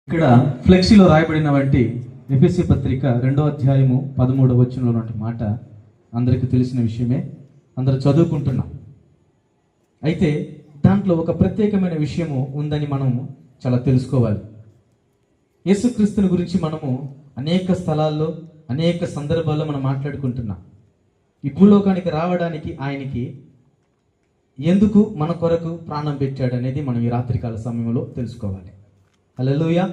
ఇక్కడ ఫ్లెక్సీలో రాయబడిన వంటి ఎఫెసీ పత్రిక 2వ అధ్యాయము 13వ వచనంలో ఉన్న మాట అందరికీ తెలిసిన విషయమే, అందరూ చదువుకుంటున్నాం. అయితే దాంట్లో ఒక ప్రత్యేకమైన విషయము ఉందని మనము చాలా తెలుసుకోవాలి. యేసుక్రీస్తుని గురించి మనము అనేక స్థలాల్లో అనేక సందర్భాల్లో మనం మాట్లాడుకుంటున్నాం. ఈ భూలోకానికి రావడానికి ఆయనకి ఎందుకు మన కొరకు ప్రాణం పెట్టాడు అనేది మనం ఈ రాత్రికాల సమయంలో తెలుసుకోవాలి. హల్లెలూయా.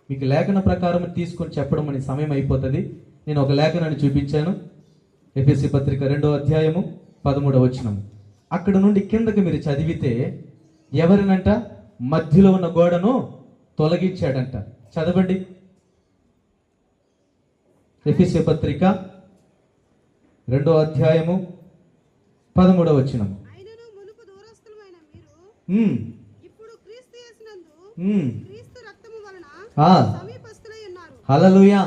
మీకు లేఖన ప్రకారం తీసుకొని చెప్పడం అనే సమయం అయిపోతుంది. నేను ఒక లేఖనాన్ని చూపించాను, ఎఫెసీ పత్రిక 2వ అధ్యాయము 13వ వచనం. అక్కడ నుండి కిందకి మీరు చదివితే ఎవరినంట? మధ్యలో ఉన్న గోడను తొలగించాడంట. చదవండి. ఎఫెసీ పత్రిక 2వ అధ్యాయము 13వ వచనం. హల్లెలూయా.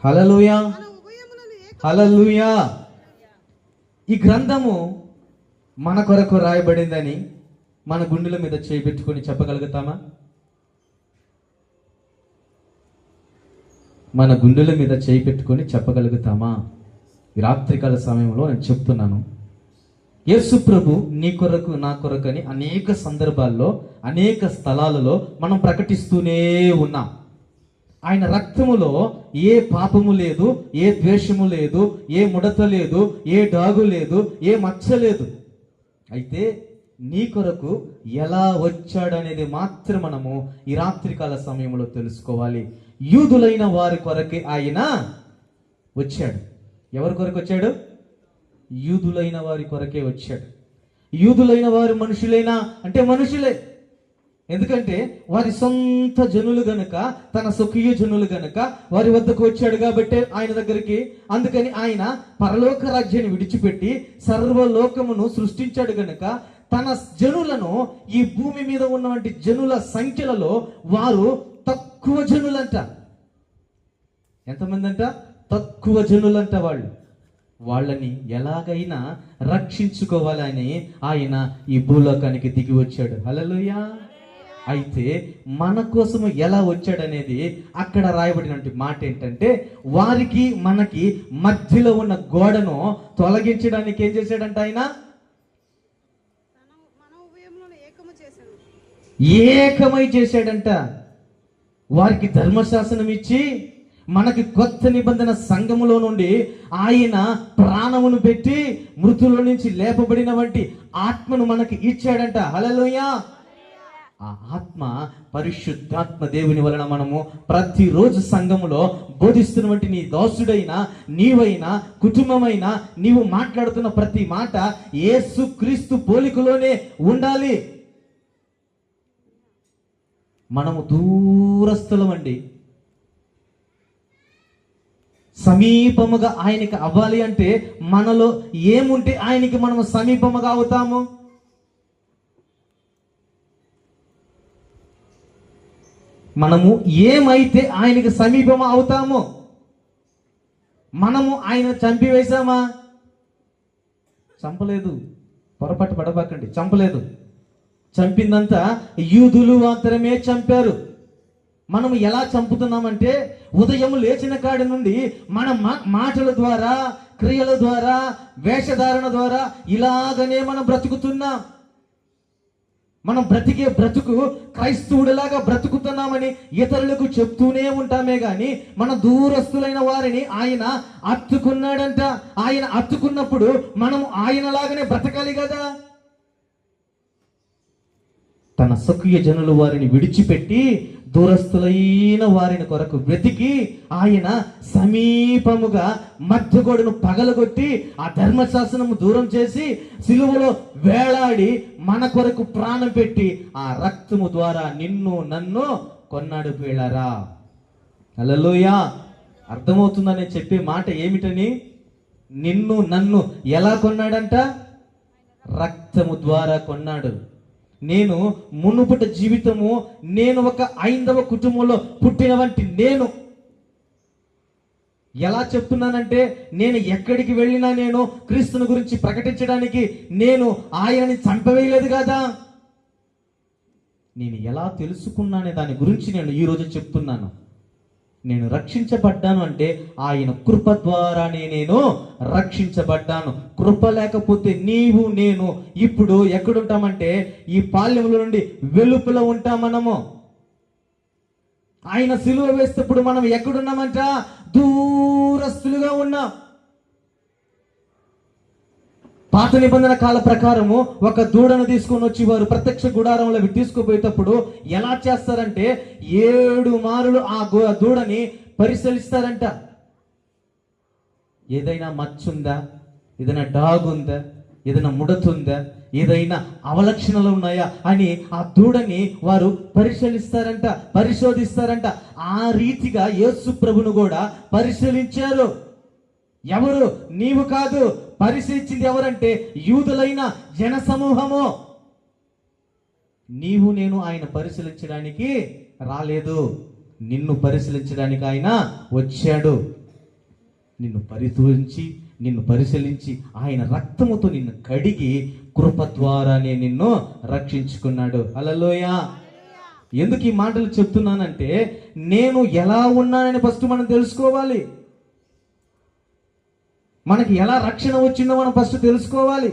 హల్లెలూయా. హల్లెలూయా. ఈ గ్రంథము మన కొరకు రాయబడిందని మన గుండెల మీద చేపెట్టుకొని చెప్పగలుగుతామా? మన గుండెల మీద చేయి పెట్టుకొని చెప్పగలుగుతామా? ఈ రాత్రికాల సమయంలో నేను చెప్తున్నాను, యేసు ప్రభు నీ కొరకు నా కొరకు అని అనేక సందర్భాల్లో అనేక స్థలాలలో మనం ప్రకటిస్తూనే ఉన్నాం. ఆయన రక్తములో ఏ పాపము లేదు, ఏ ద్వేషము లేదు, ఏ ముడత లేదు, ఏ డాగు లేదు, ఏ మచ్చ లేదు. అయితే నీ కొరకు ఎలా వచ్చాడనేది మాత్రం మనము ఈ రాత్రికాల సమయంలో తెలుసుకోవాలి. యూదులైన వారి కొరకే ఆయన వచ్చాడు. ఎవరి కొరకు వచ్చాడు? యూదులైన వారి కొరకే వచ్చాడు. యూదులైన వారు మనుషులైనా అంటే మనుషులే. ఎందుకంటే వారి సొంత జనులు గనుక, తన స్వకీయ జనులు గనుక వారి వద్దకు వచ్చాడు కాబట్టి ఆయన దగ్గరికి. అందుకని ఆయన పరలోక రాజ్యాన్ని విడిచిపెట్టి సర్వలోకమును సృష్టించాడు గనుక తన జనులను, ఈ భూమి మీద ఉన్నటువంటి జనుల సంఖ్యలలో వారు తక్కువ జనులంట. ఎంతమంది అంట? తక్కువ జనులంట. వాళ్ళని ఎలాగైనా రక్షించుకోవాలని ఆయన ఈ భూలోకానికి దిగి వచ్చాడు. హల్లెలూయా. అయితే మన కోసము ఎలా వచ్చాడనేది అక్కడ రాయబడినటువంటి మాట ఏంటంటే, వారికి మనకి మధ్యలో ఉన్న గోడను తొలగించడానికి ఏం చేశాడంట? ఆయన ఏకమై చేశాడంట. వారికి ధర్మశాసనం ఇచ్చి మనకి కొత్త నిబంధన సంఘములో నుండి ఆయన ప్రాణమును పెట్టి మృతుల నుంచి లేపబడిన వంటి ఆత్మను మనకి ఇచ్చాడంట. హల్లెలూయా. ఆ ఆత్మ పరిశుద్ధాత్మ దేవుని వలన మనము ప్రతిరోజు సంఘములో బోధిస్తున్నటువంటి నీ దాసుడైనా నీవైనా కుటుంబమైనా నీవు మాట్లాడుతున్న ప్రతి మాట యేసుక్రీస్తు పోలికలోనే ఉండాలి. మనము దూరస్థులమండి. సమీపముగా ఆయనకి అవ్వాలి అంటే మనలో ఏముంటే ఆయనకి మనము సమీపముగా అవుతాము? మనము ఏమైతే ఆయనకి సమీపం అవుతామో. మనము ఆయన చంపివేశామా? చంపలేదు. పొరపాటు పడబాకండి, చంపలేదు. చంపిందంతా యూదులు మాత్రమే చంపారు. మనము ఎలా చంపుతున్నామంటే ఉదయం లేచిన కాడి నుండి మన మాటల ద్వారా, క్రియల ద్వారా, వేషధారణ ద్వారా ఇలాగనే మనం బ్రతుకుతున్నాం. మనం బ్రతికే బ్రతుకు క్రైస్తవుడిలాగా బ్రతుకుతున్నామని ఇతరులకు చెప్తూనే ఉంటామే గాని మన దూరస్తులైన వారిని ఆయన అత్తుకున్నాడంట. ఆయన అత్తుకున్నప్పుడు మనం ఆయనలాగానే బ్రతకాలి కదా. తన స్వకీయ జనులు వారిని విడిచిపెట్టి దూరస్తులైన వారిని కొరకు వెతికి ఆయన సమీపముగా మధ్య గోడను పగలగొట్టి ఆ ధర్మశాసనము దూరం చేసి సిలువలో వేలాడి మన కొరకు ప్రాణం పెట్టి ఆ రక్తము ద్వారా నిన్ను నన్ను కొన్నాడు ప్రియులారా. హల్లెలూయా. అర్థమవుతుందని చెప్పే మాట ఏమిటని? నిన్ను నన్ను ఎలా కొన్నాడంట? రక్తము ద్వారా కొన్నాడు. నేను మునుపటి జీవితము, నేను ఒక ఐందవ కుటుంబంలో పుట్టిన వంటి నేను ఎలా చెప్తున్నానంటే, నేను ఎక్కడికి వెళ్ళినా నేను క్రీస్తుని గురించి ప్రకటించడానికి నేను ఆయనని చంపవేయలేదు కదా. నేను ఎలా తెలుసుకున్నానే దాని గురించి నేను ఈరోజు చెప్తున్నాను. నేను రక్షించబడ్డాను అంటే ఆయన కృప ద్వారానే నేను రక్షించబడ్డాను. కృప లేకపోతే నీవు నేను ఇప్పుడు ఎక్కడుంటామంటే ఈ పాల్యముల నుండి వెలుపల ఉంటాం. మనము ఆయన సిలువ వేసేటప్పుడు మనం ఎక్కడున్నామంట? దూరస్తులుగా ఉన్నాం. పాత నిబంధన కాల ప్రకారము ఒక దూడను తీసుకొని వచ్చి వారు ప్రత్యక్ష గుడారంలో తీసుకుపోయేటప్పుడు ఎలా చేస్తారంటే 7 మారులు ఆ దూడని పరిశీలిస్తారంట. ఏదైనా మచ్చుందా, ఏదైనా డాగ్ ఉందా, ఏదైనా ముడతుందా, ఏదైనా అవలక్షణాలు ఉన్నాయా అని ఆ దూడని వారు పరిశీలిస్తారంట, పరిశోధిస్తారంట. ఆ రీతిగా యేసు ప్రభును కూడా పరిశీలించారు. ఎవరు? నీవు కాదు. పరిశీలించింది ఎవరంటే యూదులైన జన సమూహము. నీవు నేను ఆయన పరిశీలించడానికి రాలేదు, నిన్ను పరిశీలించడానికి ఆయన వచ్చాడు. నిన్ను పరిశీలించి ఆయన రక్తముతో నిన్ను కడిగి కృప ద్వారానే నిన్ను రక్షించుకున్నాడు. హల్లెలూయా. ఎందుకు ఈ మాటలు చెప్తున్నానంటే, నేను ఎలా ఉన్నానని ఫస్ట్ మనం తెలుసుకోవాలి. మనకి ఎలా రక్షణ వచ్చిందో మనం ఫస్ట్ తెలుసుకోవాలి.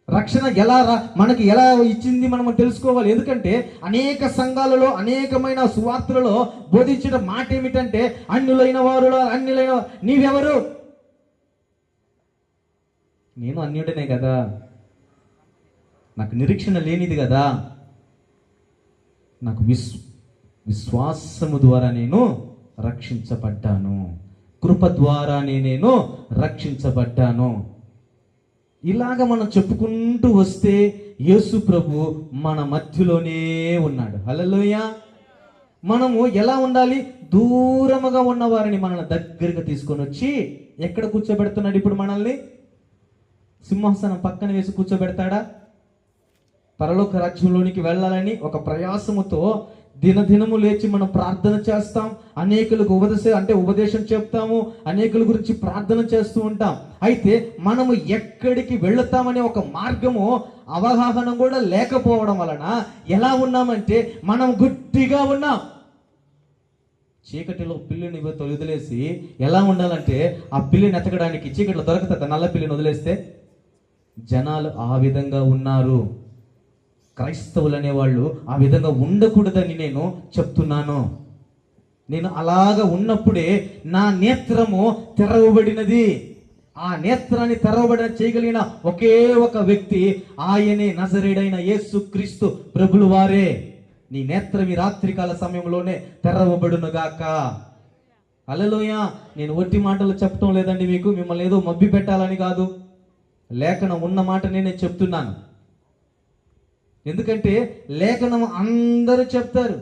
రక్షణ మనకి ఎలా ఇచ్చింది మనం తెలుసుకోవాలి. ఎందుకంటే అనేక సంఘాలలో అనేకమైన సువార్తలలో బోధించిన మాట ఏమిటంటే, అన్యులైన నీవెవరు? నేను అన్యుడనే కదా, నాకు నిరీక్షణ లేనిది కదా, నాకు విశ్వాసము ద్వారా నేను రక్షించబడ్డాను, కృప ద్వారానే నేను రక్షించబడ్డాను. ఇలాగ మనం చెప్పుకుంటూ వస్తే యేసు ప్రభు మన మధ్యలోనే ఉన్నాడు. హల్లెలూయా. మనము ఎలా ఉండాలి? దూరముగా ఉన్న వారిని మనల్ని దగ్గరగా తీసుకొని వచ్చి ఎక్కడ కూర్చోబెడుతున్నాడు? ఇప్పుడు మనల్ని సింహాసనం పక్కన వేసి కూర్చోబెడతాడా? పరలోక రాజ్యంలోనికి వెళ్ళాలని ఒక ప్రయాసముతో దినదినము లేచి మనం ప్రార్థన చేస్తాం. అనేకులకు ఉపదేశం చెప్తాము, అనేకుల గురించి ప్రార్థన చేస్తూ ఉంటాం. అయితే మనము ఎక్కడికి వెళుతామనే ఒక మార్గము అవగాహన కూడా లేకపోవడం వలన ఎలా ఉన్నామంటే మనం గుడ్డిగా ఉన్నాం. చీకటిలో పిల్లిని వదిలేసి ఎలా ఉండాలంటే, ఆ పిల్లిని ఎతకడానికి చీకటిలో దొరకత నల్ల పిల్లిని వదిలేస్తే జనాలు ఆ విధంగా ఉన్నారు. క్రైస్తవులు అనేవాళ్ళు ఆ విధంగా ఉండకూడదని నేను చెప్తున్నాను. నేను అలాగా ఉన్నప్పుడే నా నేత్రము తెరవబడినది. ఆ నేత్రాన్ని చేయగలిగిన ఒకే ఒక వ్యక్తి, ఆయనే నజరేయుడైన యేసు క్రీస్తు ప్రభులు వారే. నీ నేత్రం ఈ రాత్రికాల సమయంలోనే తెరవబడునుగాక. హల్లెలూయా. నేను ఒట్టి మాటలు చెప్పటం లేదండి మీకు, మిమ్మల్ని ఏదో మబ్బి పెట్టాలని కాదు, లేఖనం ఉన్న మాట నేను చెప్తున్నాను. ఎందుకంటే లేఖనం అందరూ చెప్తారు,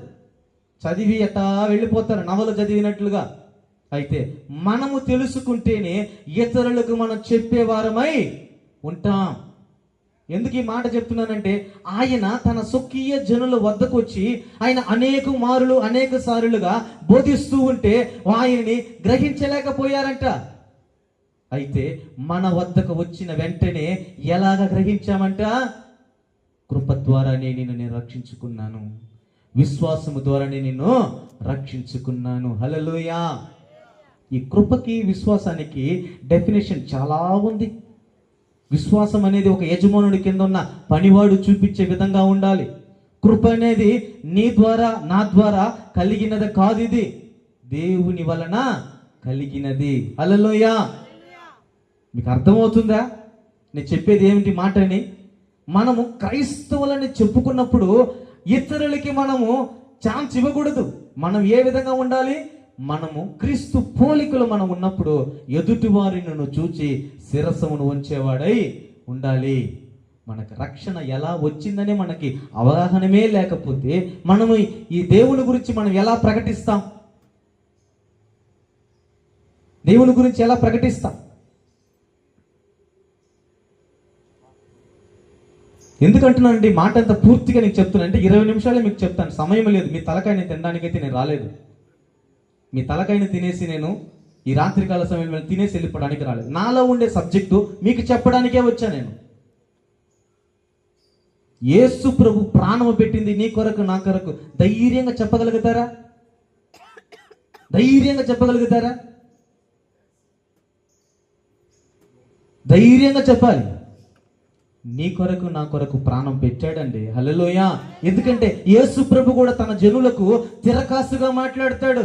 చదివి ఎట్టా వెళ్ళిపోతారు నవలు చదివినట్లుగా. అయితే మనము తెలుసుకుంటేనే ఇతరులకు మనం చెప్పేవారమై ఉంటాం. ఎందుకు ఈ మాట చెప్తున్నానంటే, ఆయన తన స్వకీయ జనుల వద్దకు వచ్చి ఆయన అనేక సార్లుగా బోధిస్తూ ఉంటే ఆయనని గ్రహించలేకపోయారంట. అయితే మన వద్దకు వచ్చిన వెంటనే ఎలాగ గ్రహించామంట? కృప ద్వారానే నేను రక్షించుకున్నాను, విశ్వాసము ద్వారానే నిన్ను రక్షించుకున్నాను. హల్లెలూయా. ఈ కృపకి విశ్వాసానికి డెఫినేషన్ చాలా ఉంది. విశ్వాసం అనేది ఒక యజమానుడి కింద ఉన్న పనివాడు చూపించే విధంగా ఉండాలి. కృప అనేది నీ ద్వారా నా ద్వారా కలిగినది కాదు, ఇది దేవుని వలన కలిగినది. హల్లెలూయా. మీకు అర్థమవుతుందా నేను చెప్పేది ఏమిటి మాటని? మనము క్రైస్తవులని చెప్పుకున్నప్పుడు ఇతరులకి మనము ఛాన్స్ ఇవ్వకూడదు. మనం ఏ విధంగా ఉండాలి? మనము క్రీస్తు పోలికలు మనం ఉన్నప్పుడు ఎదుటి వారిని చూచి శిరస్సును ఉంచేవాడై ఉండాలి. మనకు రక్షణ ఎలా వచ్చిందని మనకి అవగాహనమే లేకపోతే మనము ఈ దేవుని గురించి మనం ఎలా ప్రకటిస్తాం? దేవుని గురించి ఎలా ప్రకటిస్తాం? ఎందుకంటున్నానండి మాట అంతా పూర్తిగా నీకు చెప్తున్నాను అంటే 20 నిమిషాలే మీకు చెప్తాను, సమయం లేదు. మీ తలకాయని తినడానికైతే నేను రాలేదు. మీ తలకాయని తినేసి నేను ఈ రాత్రికాల సమయంలో తినేసి వెళ్ళిపోవడానికి రాలేదు. నాలో ఉండే సబ్జెక్టు మీకు చెప్పడానికే వచ్చా నేను. యేసు ప్రభు ప్రాణము పెట్టింది నీ కొరకు నా కొరకు. ధైర్యంగా చెప్పగలుగుతారా? ధైర్యంగా చెప్పగలుగుతారా? ధైర్యంగా చెప్పాలి. నీ కొరకు నా కొరకు ప్రాణం పెట్టాడండి. హల్లెలూయా. ఎందుకంటే యేసు ప్రభు కూడా తన జనులకు తిరకాసుగా మాట్లాడతాడు,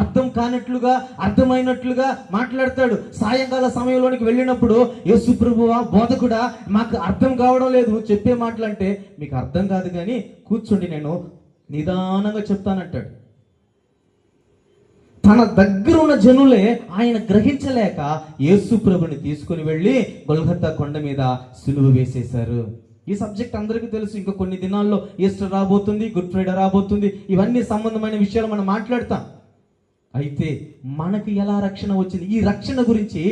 అర్థం కానట్లుగా అర్థమైనట్లుగా మాట్లాడతాడు. సాయంకాల సమయంలోనికి వెళ్ళినప్పుడు యేసు ప్రభువా బోధకుడా మాకు అర్థం కావడం లేదు, నువ్వు చెప్పే మాటలు అంటే మీకు అర్థం కాదు కానీ కూర్చోండి నేను నిదానంగా చెప్తానంటాడు. తన దగ్గర ఉన్న జనులే ఆయన గ్రహించలేక యేసు ప్రభుని తీసుకుని వెళ్ళి గొల్గొతా కొండ మీద సిలువ వేసేశారు. ఈ సబ్జెక్ట్ అందరికీ తెలుసు. ఇంకా కొన్ని దినాల్లో ఈస్టర్ రాబోతుంది, గుడ్ ఫ్రైడే రాబోతుంది. ఇవన్నీ సంబంధమైన విషయాలు మనం మాట్లాడతాం. అయితే మనకి ఎలా రక్షణ వచ్చింది, ఈ రక్షణ గురించి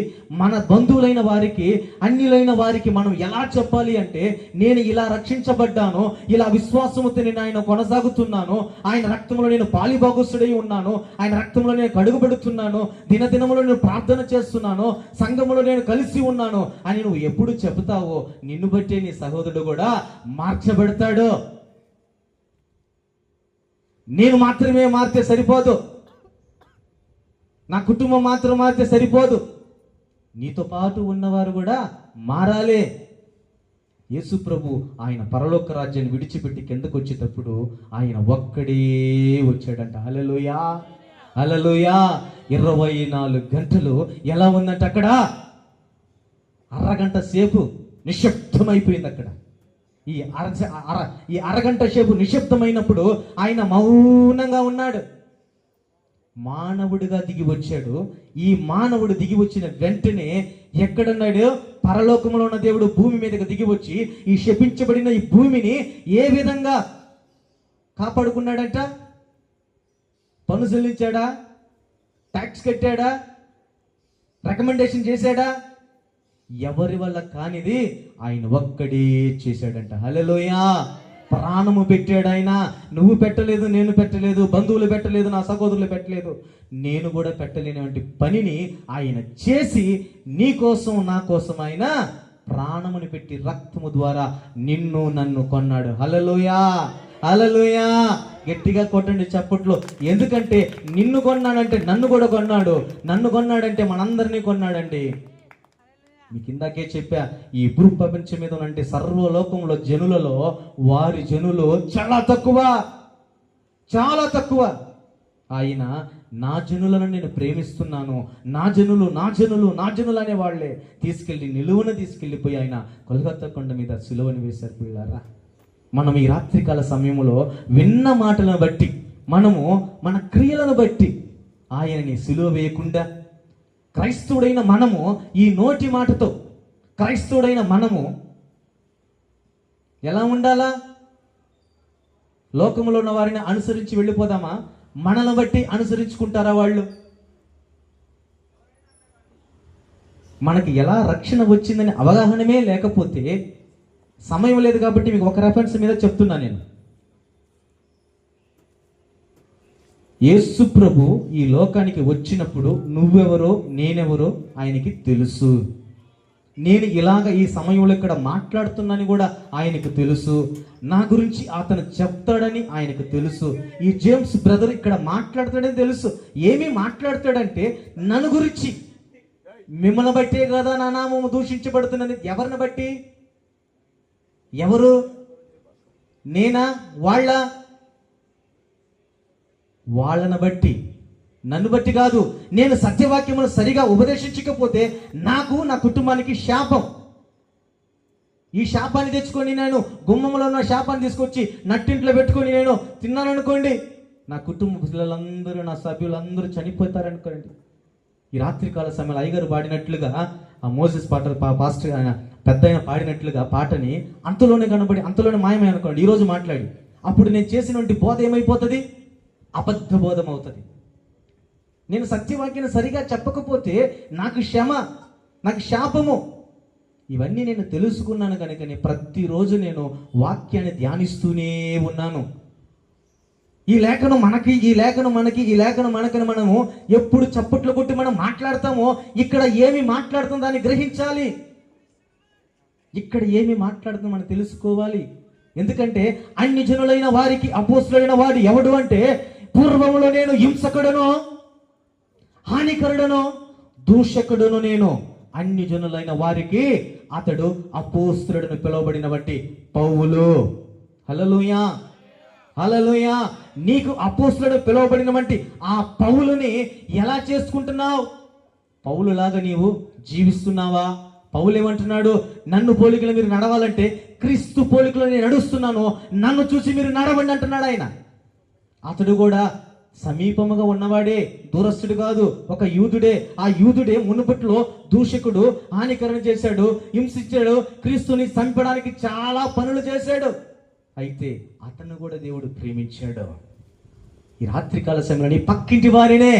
మన బంధువులైన వారికి, అన్యులైన వారికి మనం ఎలా చెప్పాలి అంటే, నేను ఇలా రక్షించబడ్డాను, ఇలా విశ్వాసముతో నేను ఆయన కొనసాగుతున్నాను, ఆయన రక్తంలో నేను పాలిభాగస్తుడై ఉన్నాను, ఆయన రక్తంలో నేను కడుగుబడుతున్నాను, దినదినములో నేను ప్రార్థన చేస్తున్నాను, సంఘములో నేను కలిసి ఉన్నాను అని నువ్వు ఎప్పుడు చెబుతావో నిన్ను బట్టే నీ సహోదరుడు కూడా మార్చబడతాడు. నేను మాత్రమే మారితే సరిపోదు, నా కుటుంబం మాత్రం మారితే సరిపోదు, నీతో పాటు ఉన్నవారు కూడా మారాలి. యేసు ప్రభు ఆయన పరలోక రాజ్యాన్ని విడిచిపెట్టి కిందకు వచ్చేటప్పుడు ఆయన ఒక్కడే వచ్చాడంట. హల్లెలూయా, హల్లెలూయా. 24 గంటలు ఎలా ఉందంటే అక్కడ అరగంట సేపు నిశ్శబ్దమైపోయింది అక్కడ. ఈ అరగంట సేపు నిశ్శబ్దమైనప్పుడు ఆయన మౌనంగా ఉన్నాడు. మానవుడిగా దిగి వచ్చాడు. ఈ మానవుడు దిగి వచ్చిన వెంటనే ఎక్కడున్నాడు? పరలోకంలో ఉన్న దేవుడు భూమి మీదకి దిగి వచ్చి ఈ శపించబడిన ఈ భూమిని ఏ విధంగా కాపాడుకున్నాడంట? పన్ను చెల్లించాడా? ట్యాక్స్ కట్టాడా? రికమెండేషన్ చేశాడా? ఎవరి వల్ల కానిది ఆయన ఒక్కడే చేశాడంట. హల్లెలూయా. ప్రాణము పెట్టాడు ఆయన. నువ్వు పెట్టలేదు, నేను పెట్టలేదు, బంధువులు పెట్టలేదు, నా సహోదరులు పెట్టలేదు, నేను కూడా పెట్టలేనటువంటి పనిని ఆయన చేసి నీ కోసం నా కోసం ఆయన ప్రాణముని పెట్టి రక్తము ద్వారా నిన్ను నన్ను కొన్నాడు. హల్లెలూయా, హల్లెలూయా. గట్టిగా కొట్టండి చప్పట్లో. ఎందుకంటే నిన్ను కొన్నాడంటే నన్ను కూడా కొన్నాడు, నన్ను కొన్నాడంటే మనందరినీ కొన్నాడండి. మీకు ఇందాకే చెప్పా, ఈ భూ ప్రపంచం మీద అంటే సర్వలోకంలో జనులలో వారి జనులు చాలా తక్కువ, చాలా తక్కువ. ఆయన నా జనులను నేను ప్రేమిస్తున్నాను, నా జనులు నా జనులు నా జనులు అనే వాళ్ళే తీసుకెళ్ళి నిలువున తీసుకెళ్ళిపోయి ఆయన గొల్గొతా కొండ మీద సిలువను వేశారు. పిల్లారా, మనం ఈ రాత్రికాల సమయంలో విన్న మాటలను బట్టి, మనము మన క్రియలను బట్టి ఆయనని సిలువ వేయకుండా క్రైస్తవుడైన మనము ఈ నోటి మాటతో క్రైస్తవుడైన మనము ఎలా ఉండాలా? లోకంలో ఉన్న వారిని అనుసరించి వెళ్ళిపోదామా? మనల్ని బట్టి అనుసరించుకుంటారా వాళ్ళు? మనకి ఎలా రక్షణ వచ్చిందని అవగాహనమే లేకపోతే, సమయం లేదు కాబట్టి మీకు ఒక రెఫరెన్స్ మీద చెప్తున్నా నేను. యేసు ప్రభు ఈ లోకానికి వచ్చినప్పుడు నువ్వెవరో నేనెవరో ఆయనకి తెలుసు. నేను ఇలాగ ఈ సమయంలో ఇక్కడ మాట్లాడుతున్నానని కూడా ఆయనకు తెలుసు. నా గురించి అతను చెప్తాడని ఆయనకు తెలుసు. ఈ జేమ్స్ బ్రదర్ ఇక్కడ మాట్లాడతాడని తెలుసు. ఏమి మాట్లాడతాడంటే నన్ను గురించి, మిమ్మల్ని బట్టే కదా నా నామము దూషించబడుతున్నది. ఎవరిని బట్టి? ఎవరు? నేనా? వాళ్ళని బట్టి, నన్ను బట్టి కాదు. నేను సత్యవాక్యమును సరిగా ఉపదేశించకపోతే నాకు, నా కుటుంబానికి శాపం. ఈ శాపాన్ని తెచ్చుకొని నేను గుమ్మంలో ఉన్న శాపాన్ని తీసుకొచ్చి నట్టింట్లో పెట్టుకొని నేను తిన్నాననుకోండి, నా కుటుంబ పిల్లలందరూ, నా సభ్యులందరూ చనిపోతారనుకోండి. ఈ రాత్రికాల సమయంలో అయ్యగారు పాడినట్లుగా, ఆ మోసెస్ పాట పాస్టర్ ఆయన పెద్ద ఆయన పాడినట్లుగా పాటని అంతలోనే కనబడి అంతలోనే మాయమే అనుకోండి. ఈరోజు మాట్లాడి అప్పుడు నేను చేసినటువంటి బోధ ఏమైపోతుంది? అబద్ధ బోధం అవుతుంది. నేను సత్యవాక్యాన్ని సరిగా చెప్పకపోతే నాకు శ్రమ, నాకు శాపము. ఇవన్నీ నేను తెలుసుకున్నాను కనుకనే ప్రతిరోజు నేను వాక్యాన్ని ధ్యానిస్తూనే ఉన్నాను. ఈ లేఖనం మనకి, ఈ లేఖనం మనకి, ఈ లేఖనం మనకని మనము ఎప్పుడు చప్పట్లు కొట్టి మనం మాట్లాడతామో, ఇక్కడ ఏమి మాట్లాడుతుందో దాన్ని గ్రహించాలి. ఇక్కడ ఏమి మాట్లాడుతుందో మనం తెలుసుకోవాలి. ఎందుకంటే అన్ని జనులైన వారికి అపోస్తులైన వాడు ఎవడు అంటే, పూర్వములో నేను హింసకుడను, హానికరుడను, దూషకుడును నేను. అన్ని జనులైన వారికి అతడు అపోస్తులుడని పిలువబడిన బట్టి పౌలు. హల్లెలూయా, హల్లెలూయా. నీకు అపోస్తులుడు పిలువబడిన బట్టి ఆ పౌలుని ఎలా చేసుకుంటున్నావు? పౌలులాగా నీవు జీవిస్తున్నావా? పౌలు ఏమంటున్నాడు? నన్ను పోలికలు మీరు నడవాలంటే క్రీస్తు పోలికలు నేను నడుస్తున్నాను, నన్ను చూసి మీరు నడవండి అంటున్నాడు ఆయన. అతడు కూడా సమీపముగా ఉన్నవాడే, దూరస్తుడు కాదు, ఒక యూదుడే. ఆ యూదుడే మునుపట్లో దూషకుడు, హానికరణ చేశాడు, హింసించాడు, క్రీస్తుని చంపడానికి చాలా పనులు చేశాడు. అయితే అతను కూడా దేవుడు ప్రేమించాడు. ఈ రాత్రికాల సమయంలో నీ పక్కింటి వారినే,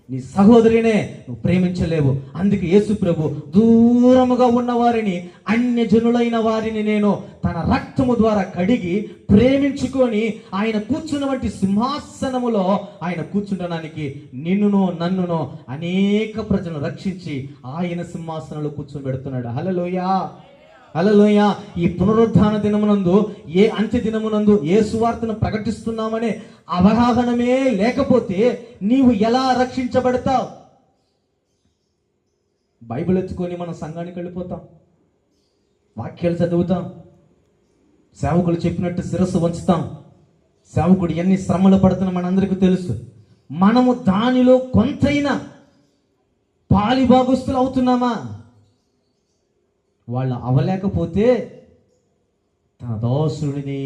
నీ సహోదరినే నువ్వు ప్రేమించలేవు. అందుకే యేసు ప్రభు దూరముగా ఉన్న వారిని, అన్య జనులైన వారిని నేను తన రక్తము ద్వారా కడిగి ప్రేమించుకొని ఆయన కూర్చున్న వంటి సింహాసనములో ఆయన కూర్చుండడానికి నిన్నును నన్నును అనేక ప్రజలను రక్షించి ఆయన సింహాసనంలో కూర్చొని పెడుతున్నాడు. హల్లెలూయా, హల్లెలూయా. ఈ పునరుద్ధాన దినమునందు, ఏ అంత్య దినమునందు ఏ సువార్తను ప్రకటిస్తున్నామనే అవగాహనమే లేకపోతే నీవు ఎలా రక్షించబడతావు? బైబిల్ ఎత్తుకొని మనం సంఘానికి వెళ్ళిపోతాం, వాక్యాలు చదువుతాం, సేవకులు చెప్పినట్టు శిరస్సు వంచుతాం. సేవకుడు ఎన్ని శ్రమలు పడుతున్నా మనందరికీ తెలుసు. మనము దానిలో కొంతైనా పాలిభాగస్తులు అవుతున్నామా? వాళ్ళు అవలేకపోతే తన దాసుడిని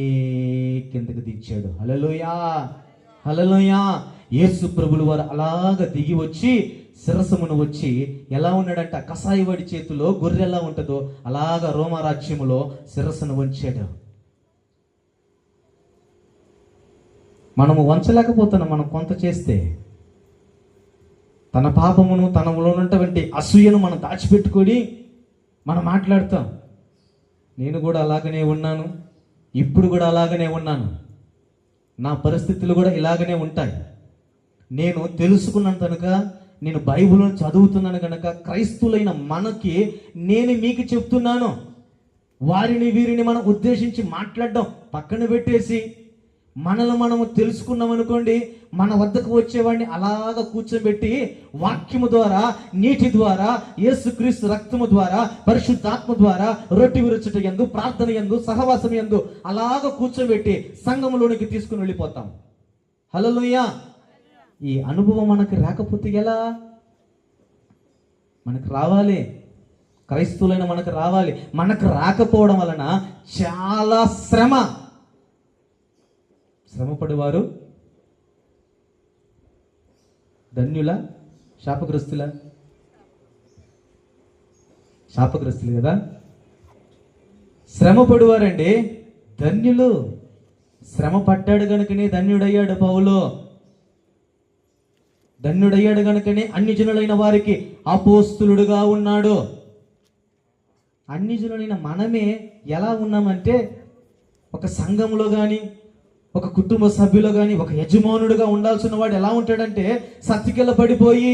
కిందకి దించాడు. హల్లెలూయా, హల్లెలూయా. యేసు ప్రభులు వారు అలాగ దిగి వచ్చి శిరసమును వచ్చి ఎలా ఉన్నాడంట? కసాయివాడి చేతిలో గొర్రె ఎలా ఉంటుందో అలాగ రోమరాజ్యములో శిరస్సును వంచాడు. మనము వంచలేకపోతున్నాం. మనం కొంత చేస్తే తన పాపమును, తనలో ఉన్నటువంటి అసూయను మనం దాచిపెట్టుకొని మనం మాట్లాడతాం. నేను కూడా అలాగనే ఉన్నాను, ఇప్పుడు కూడా అలాగనే ఉన్నాను, నా పరిస్థితులు కూడా ఇలాగనే ఉంటాయి. నేను తెలుసుకున్నాను కనుక, నేను బైబిల్ను చదువుతున్నాను కనుక, క్రైస్తువులైన మనకి నేను మీకు చెప్తున్నాను. వారిని వీరిని మనం ఉద్దేశించి మాట్లాడడం పక్కన పెట్టేసి, మనల్ని మనము తెలుసుకున్నాం అనుకోండి, మన వద్దకు వచ్చేవాడిని అలాగ కూర్చోబెట్టి వాక్యము ద్వారా, నీటి ద్వారా, యేసుక్రీస్తు రక్తము ద్వారా, పరిశుద్ధాత్మ ద్వారా, రొట్టె విరుచుట యందు, ప్రార్థన యందు, సహవాసం యందు అలాగ కూర్చోబెట్టి సంఘములోనికి తీసుకుని వెళ్ళిపోతాం. హల్లెలూయా. ఈ అనుభవం మనకు రాకపోతే ఎలా? మనకు రావాలి, క్రైస్తవులైన మనకు రావాలి. మనకు రాకపోవడం వలన చాలా శ్రమపడేవారు ధన్యుల, శాపగ్రస్తుల? శాపగ్రస్తులు కదా. శ్రమపడువారండి ధన్యులు. శ్రమ పడ్డాడు గనుకనే ధన్యుడయ్యాడు పౌలు. ధన్యుడయ్యాడు గనుకనే అన్ని జనులైన వారికి అపోస్తులుడుగా ఉన్నాడు. అన్ని జనులైన మనమే ఎలా ఉన్నామంటే, ఒక సంఘంలో కానీ, ఒక కుటుంబ సభ్యులు కానీ, ఒక యజమానుడుగా ఉండాల్సిన వాడు ఎలా ఉంటాడంటే, సత్తికెళ్ళ పడిపోయి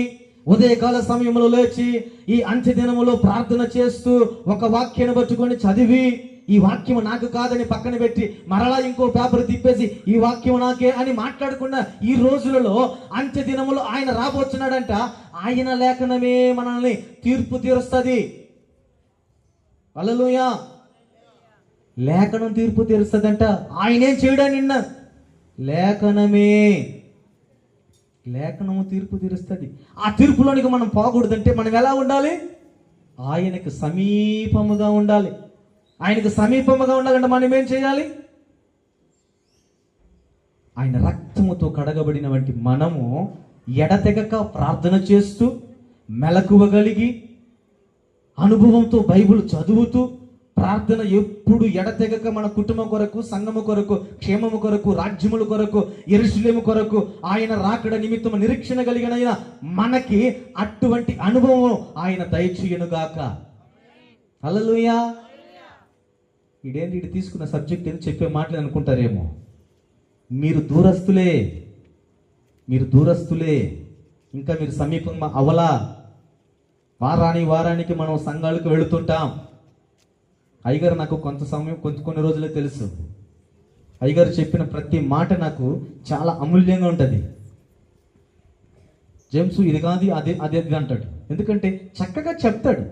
ఉదయకాల సమయంలో లేచి ఈ అంత్య దినములో ప్రార్థన చేస్తూ ఒక వాక్యాన్ని పట్టుకొని చదివి, ఈ వాక్యం నాకు కాదని పక్కన పెట్టి మరలా ఇంకో పేపర్ తిప్పేసి ఈ వాక్యం నాకే అని మాట్లాడకుండా, ఈ రోజులలో అంత్య దినములో ఆయన రాబోతున్నాడంట. ఆయన లేఖనమే మనల్ని తీర్పు తీరుస్తుంది. హల్లెలూయా. లేఖనం తీర్పు తీరుస్తుందంట. ఆయనేం చేయడా నిన్న? లేఖనము తీర్పు తీరుస్తుంది. ఆ తీర్పులోనికి మనం పోకూడదంటే మనం ఎలా ఉండాలి? ఆయనకు సమీపముగా ఉండాలి. ఆయనకు సమీపముగా ఉండాలంటే మనం ఏం చేయాలి? ఆయన రక్తముతో కడగబడిన వంటి మనము ఎడతెగక ప్రార్థన చేస్తూ, మెలకువగలిగి, అనుభవంతో బైబిల్ చదువుతూ, ప్రార్థన ఎప్పుడు ఎడతెగక మన కుటుంబం కొరకు, సంఘము కొరకు, క్షేమము కొరకు, రాజ్యముల కొరకు, యెరూషలేము కొరకు, ఆయన రాకడ నిమిత్తము నిరీక్షణ కలిగిన మనకి అటువంటి అనుభవం ఆయన దయచేయునుగాక. హల్లెలూయా. ఇదేంటి ఇటు తీసుకున్న సబ్జెక్ట్ ఏదో చెప్పే మాటలు అనుకుంటారేమో. మీరు దూరస్తులే, ఇంకా మీరు సమీపంగా అవలా. వారానికి మనం సంఘాలకు వెళుతుంటాం. అయ్యగారు నాకు కొంత సమయం కొన్ని రోజులే తెలుసు. అయ్యగారు చెప్పిన ప్రతి మాట నాకు చాలా అమూల్యంగా ఉంటుంది. జేమ్స్ ఇది కాదు అదే అంటాడు. ఎందుకంటే చక్కగా చెప్తాడు.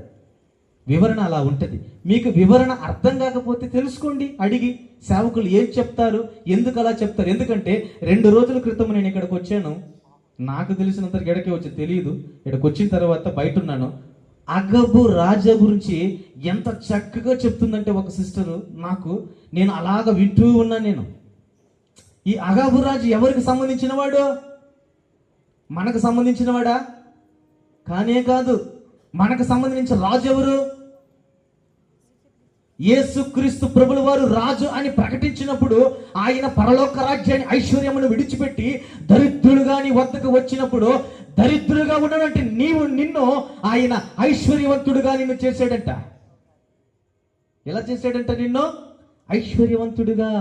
వివరణ అలా ఉంటుంది. మీకు వివరణ అర్థం కాకపోతే తెలుసుకోండి, అడిగి. సేవకులు ఏం చెప్తారు, ఎందుకు అలా చెప్తారు. ఎందుకంటే 2 రోజుల క్రితం నేను ఇక్కడికి వచ్చాను. నాకు తెలిసినంత ఎడకే వచ్చి తెలియదు. ఇక్కడికి వచ్చిన తర్వాత బయట ఉన్నాను. అగబు రాజా గురించి ఎంత చక్కగా చెప్తుందంటే ఒక సిస్టరు నాకు, నేను అలాగ వింటూ ఉన్నాను. నేను ఈ అగబు రాజు ఎవరికి సంబంధించిన వాడు? మనకు సంబంధించిన వాడా? కానే కాదు. మనకు సంబంధించిన రాజు ఎవరు? యేసుక్రీస్తు ప్రభుల వారు రాజు అని ప్రకటించినప్పుడు ఆయన పరలోక రాజ్యాన్ని ఐశ్వర్యమును విడిచిపెట్టి దరిద్రులుగా నీ వద్దకు వచ్చినప్పుడు, దరిద్రులుగా ఉన్నటువంటి నిన్ను ఆయన ఐశ్వర్యవంతుడుగా నిన్ను చేశాడంట. ఎలా చేశాడంట? నిన్ను ఐశ్వర్యవంతుడుగా,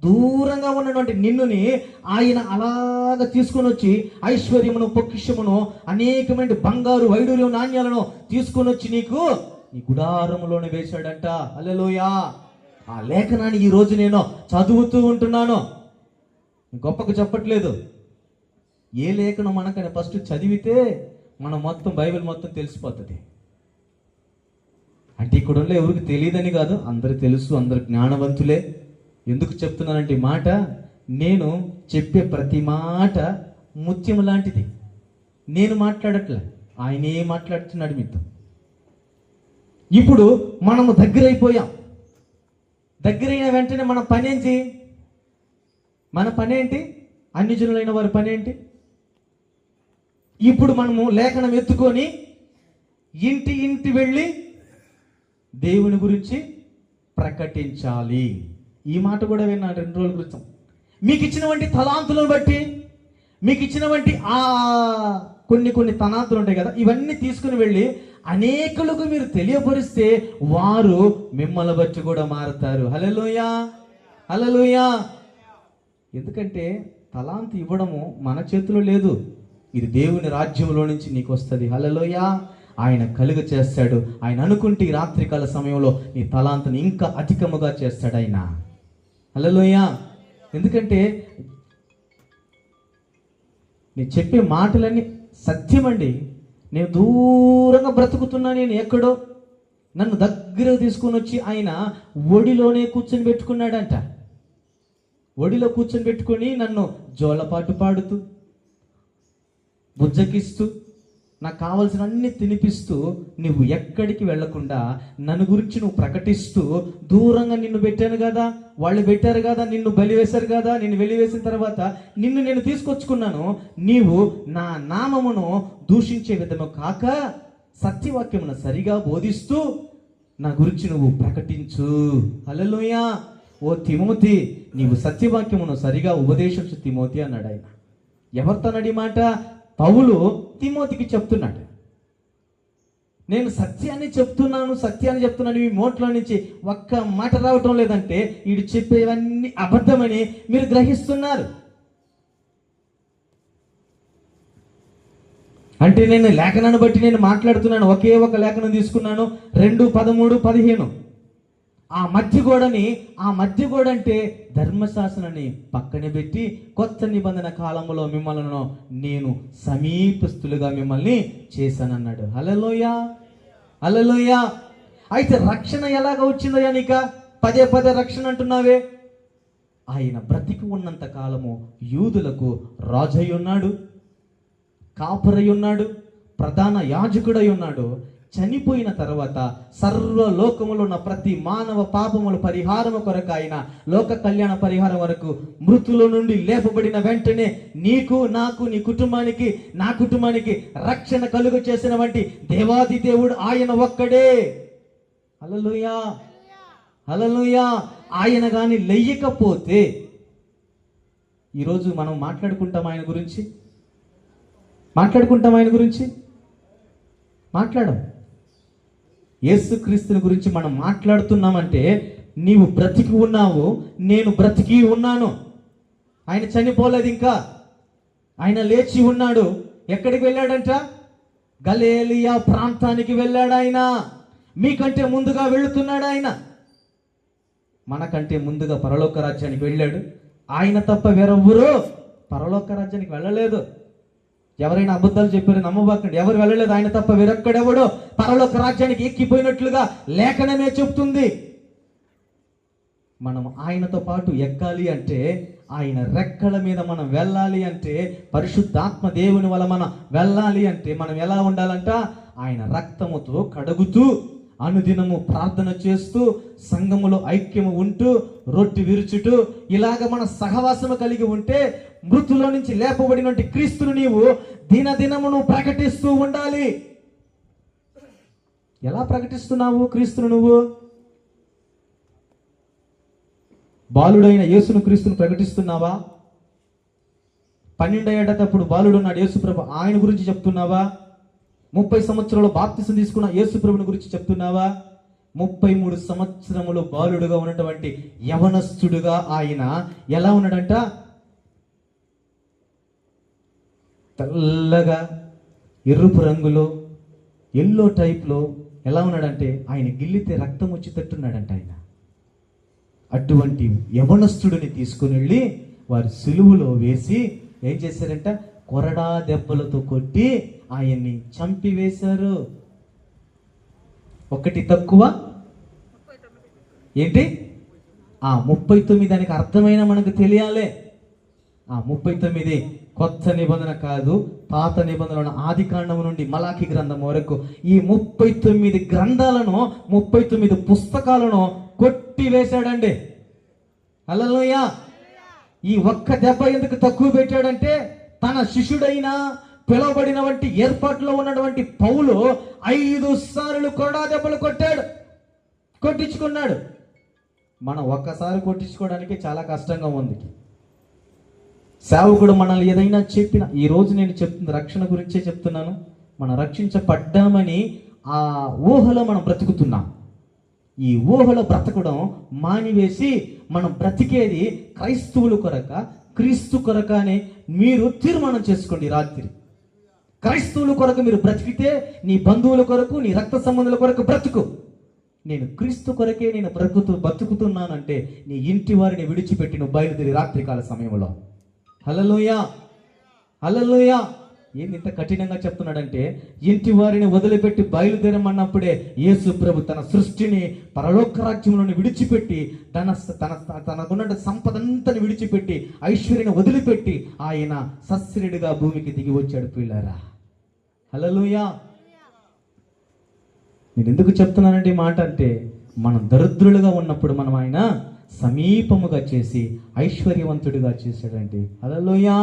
దూరంగా ఉన్నటువంటి నిన్నుని ఆయన అలాగ తీసుకొని వచ్చి ఐశ్వర్యమును, పొక్కిషమును, అనేకమైన బంగారు వైడూర్యం నాణ్యాలను తీసుకొని వచ్చి నీకు నీ గుడారములోనే వేశాడంట. హల్లెలూయా. ఆ లేఖనాన్ని ఈ రోజు నేను చదువుతూ ఉంటున్నాను. గొప్పకు చెప్పట్లేదు. ఏ లేఖనం మనకని ఫస్ట్ చదివితే మనం మొత్తం బైబిల్ మొత్తం తెలిసిపోతుంది. అంటే ఇక్కడ ఉన్న ఎవరికి తెలియదని కాదు, అందరు తెలుసు, అందరు జ్ఞానవంతులే. ఎందుకు చెప్తున్నానంటే ఈ మాట, నేను చెప్పే ప్రతి మాట ముత్యం లాంటిది. నేను మాట్లాడట్లే, ఆయనే మాట్లాడుతున్నాడు మీతో. ఇప్పుడు మనము దగ్గరైపోయాం. దగ్గరైన వెంటనే మన పనేంటి? అన్ని జనులైన వారి పనేంటి? ఇప్పుడు మనము లేఖనం ఎత్తుకొని ఇంటి వెళ్ళి దేవుని గురించి ప్రకటించాలి. ఈ మాట కూడా విన్నాను 2 రోజుల క్రితం. మీకు ఇచ్చినటువంటి తలాంతులను బట్టి, మీకు ఇచ్చినటువంటి కొన్ని తలాంతులు ఉంటాయి కదా, ఇవన్నీ తీసుకుని వెళ్ళి అనేకులకు మీరు తెలియపరిస్తే వారు మిమ్మల్ని బట్టి కూడా మారుతారు. హల్లెలూయా, హల్లెలూయా. ఎందుకంటే తలాంతు ఇవ్వడము మన చేతిలో లేదు, ఇది దేవుని రాజ్యంలో నుంచి నీకు వస్తుంది. హల్లెలూయా. ఆయన కలుగ చేస్తాడు. ఆయన అనుకుంటే ఈ రాత్రికాల సమయంలో నీ తలాంతుని ఇంకా అధికముగా చేస్తాడు ఆయన. హల్లెలూయా. ఎందుకంటే నేను చెప్పే మాటలన్నీ సత్యమండి. నేను దూరంగా బ్రతుకుతున్నా, నేను ఎక్కడో, నన్ను దగ్గర తీసుకొని వచ్చి ఆయన ఒడిలోనే కూర్చొని పెట్టుకున్నాడంట. ఒడిలో కూర్చొని పెట్టుకొని నన్ను జోలపాటు పాడుతూ, బుజ్జకిస్తూ, నాకు కావాల్సిన అన్ని తినిపిస్తూ, నువ్వు ఎక్కడికి వెళ్లకుండా నన్ను గురించి నువ్వు ప్రకటిస్తూ, దూరంగా నిన్ను పెట్టాను కదా, వాళ్ళు పెట్టారు కదా, నిన్ను బలివేశారు కదా, నిన్ను వెలివేసిన తర్వాత నిన్ను నేను తీసుకొచ్చుకున్నాను. నీవు నా నామమును దూషించే విధము కాక సత్యవాక్యమును సరిగా బోధిస్తూ నా గురించి నువ్వు ప్రకటించు. హల్లెలూయా. ఓ తిమోతి, నీవు సత్యవాక్యమును సరిగా ఉపదేశించు తిమోతి అన్నాడు ఆయన. ఎవరితోనడి మాట? పౌలు తిమోతికి చెప్తున్నాడు. నేను సత్యాన్ని చెప్తున్నాను, మీ నోట్లో నుంచి ఒక్క మాట రావటం లేదంటే వీడు చెప్పేవన్నీ అబద్ధమని మీరు గ్రహిస్తున్నారు. అంటే నేను లేఖనాన్ని బట్టి నేను మాట్లాడుతున్నాను. ఒకే ఒక లేఖనం తీసుకున్నాను, 2:13-15. ఆ మధ్య గోడ అంటే ధర్మశాస్త్రాన్ని పక్కన పెట్టి కొత్త నిబంధన కాలంలో మిమ్మల్ని నేను సమీపస్తులుగా మిమ్మల్ని చేశానన్నాడు. హల్లెలూయా, హల్లెలూయా. అయితే రక్షణ ఎలాగ వచ్చిందయ్యా నీక? పదే రక్షణ అంటున్నావే. ఆయన బ్రతికి ఉన్నంత కాలము యూదులకు రాజై ఉన్నాడు, కాపరై ఉన్నాడు, ప్రధాన యాజకుడై ఉన్నాడు. చనిపోయిన తర్వాత సర్వలోకములో ఉన్న ప్రతి మానవ పాపముల పరిహారము కొరకు ఆయన లోక కళ్యాణ పరిహారం వరకు మృతుల నుండి లేపబడిన వెంటనే నీకు, నాకు, నీ కుటుంబానికి, నా కుటుంబానికి రక్షణ కలుగు చేసిన వంటి దేవాది దేవుడు ఆయన ఒక్కడే. హల్లెలూయా, హల్లెలూయా. ఆయన గాని లెయ్యకపోతే ఈరోజు మనం మాట్లాడుకుంటాం ఆయన గురించి, మాట్లాడం. యేసుక్రీస్తుని గురించి మనం మాట్లాడుతున్నామంటే నీవు బ్రతికి ఉన్నావు, నేను బ్రతికి ఉన్నాను. ఆయన చనిపోలేదు, ఇంకా ఆయన లేచి ఉన్నాడు. ఎక్కడికి వెళ్ళాడంట? గలిలయ ప్రాంతానికి వెళ్ళాడు ఆయన. మీకంటే ముందుగా వెళుతున్నాడు ఆయన. మనకంటే ముందుగా పరలోక రాజ్యానికి వెళ్ళాడు. ఆయన తప్ప వేరెవ్వరూ పరలోక రాజ్యానికి వెళ్ళలేదు. ఎవరైనా అబద్ధాలు చెప్పారు నమ్మబాకండి, ఎవరు వెళ్ళలేదు. ఆయన తప్ప వేరొక్కడెవడో పరలోక రాజ్యానికి ఎక్కిపోయినట్లుగా లేఖనమే చెప్తుంది. మనం ఆయనతో పాటు ఎక్కాలి అంటే, ఆయన రెక్కల మీద మనం వెళ్ళాలి అంటే, పరిశుద్ధాత్మ దేవుని వల్ల మనం వెళ్ళాలి అంటే మనం ఎలా ఉండాలంట? ఆయన రక్తముతో కడుగుతూ, అనుదినము ప్రార్థన చేస్తూ, సంఘములో ఐక్యము ఉంటూ, రొట్టె విరుచుటూ, ఇలాగ మన సహవాసము కలిగి ఉంటే మృతులో నుంచి లేపబడినటువంటి క్రీస్తును నీవు దినదినమును ప్రకటిస్తూ ఉండాలి. ఎలా ప్రకటిస్తున్నావు క్రీస్తును? నువ్వు బాలుడైన యేసును క్రీస్తును ప్రకటిస్తున్నావా? 12 ఏటప్పుడు బాలుడున్నాడు యేసుప్రభు, ఆయన గురించి చెప్తున్నావా? 30 సంవత్సరాలు బాప్తిసం తీసుకున్న యేసుప్రభుని గురించి చెప్తున్నావా? 33 సంవత్సరములు బాలుడుగా ఉన్నటువంటి యవనస్తుడుగా ఆయన ఎలా ఉన్నాడంట? తెల్లగా ఎరుపు రంగులో, ఎల్లో టైప్లో ఎలా ఉన్నాడంటే ఆయన గిల్లితే రక్తం వచ్చేటట్టున్నాడంట ఆయన. అటువంటి యవనస్తుడిని తీసుకుని వెళ్ళి వారి సిలువలో వేసి ఏం చేశారంట? కొరడా దెబ్బలతో కొట్టి ఆయన్ని చంపివేశారు. ఒకటి తక్కువ ఏంటి? 39. దానికి అర్థమైన మనకు తెలియాలి. 39 కొత్త నిబంధన కాదు, పాత నిబంధనలను ఆది కాండము నుండి మలాకి గ్రంథం వరకు ఈ 39 గ్రంథాలను, 39 పుస్తకాలను కొట్టి వేశాడండి. హల్లెలూయా. ఈ ఒక్క దెబ్బ ఎందుకు తక్కువ పెట్టాడంటే, తన శిష్యుడైన పిలువబడిన వంటి ఏర్పాట్లో ఉన్నటువంటి పౌలు 5 సార్లు కొరడా దెబ్బలు కొట్టించుకున్నాడు. మనం ఒక్కసారి కొట్టించుకోవడానికి చాలా కష్టంగా ఉంది. సేవకుడు మనల్ని ఏదైనా చెప్పిన, ఈ రోజు నేను చెప్తుంది రక్షణ గురించే చెప్తున్నాను. మనం రక్షించబడ్డామని ఆ ఊహలో మనం బ్రతుకుతున్నాం. ఈ ఊహలో బ్రతకడం మానివేసి మనం బ్రతికేది క్రైస్తవుల కొరక, క్రీస్తు కొరక అని మీరు తీర్మానం చేసుకోండి. రాత్రి క్రైస్తవుల కొరకు మీరు బ్రతికితే నీ బంధువుల కొరకు, నీ రక్త సంబంధుల కొరకు బ్రతుకు. నేను క్రీస్తు కొరకే నేను బ్రతుకుతున్నానంటే నీ ఇంటి వారిని విడిచిపెట్టి నువ్వు బయలుదేరి రాత్రికాల సమయంలో. హల్లెలూయా, హల్లెలూయా. ఏంది ఇంత కఠినంగా చెప్తున్నాడంటే, ఇంటి వారిని వదిలిపెట్టి బయలుదేరమన్నప్పుడే యేసు ప్రభు తన సృష్టిని పరలోక రాజ్యంలోని విడిచిపెట్టి తనకున్న సంపదంతని విడిచిపెట్టి ఐశ్వర్యాన్ని వదిలిపెట్టి ఆయన సస్యరుడిగా భూమికి దిగి వచ్చాడు. పిల్లారా, హల్లెలూయా. నేను ఎందుకు చెప్తున్నానంటే మాట అంటే, మనం దరిద్రులుగా ఉన్నప్పుడు మనం ఆయన సమీపముగా చేసి ఐశ్వర్యవంతుడిగా చేశాడండి. హల్లెలూయా,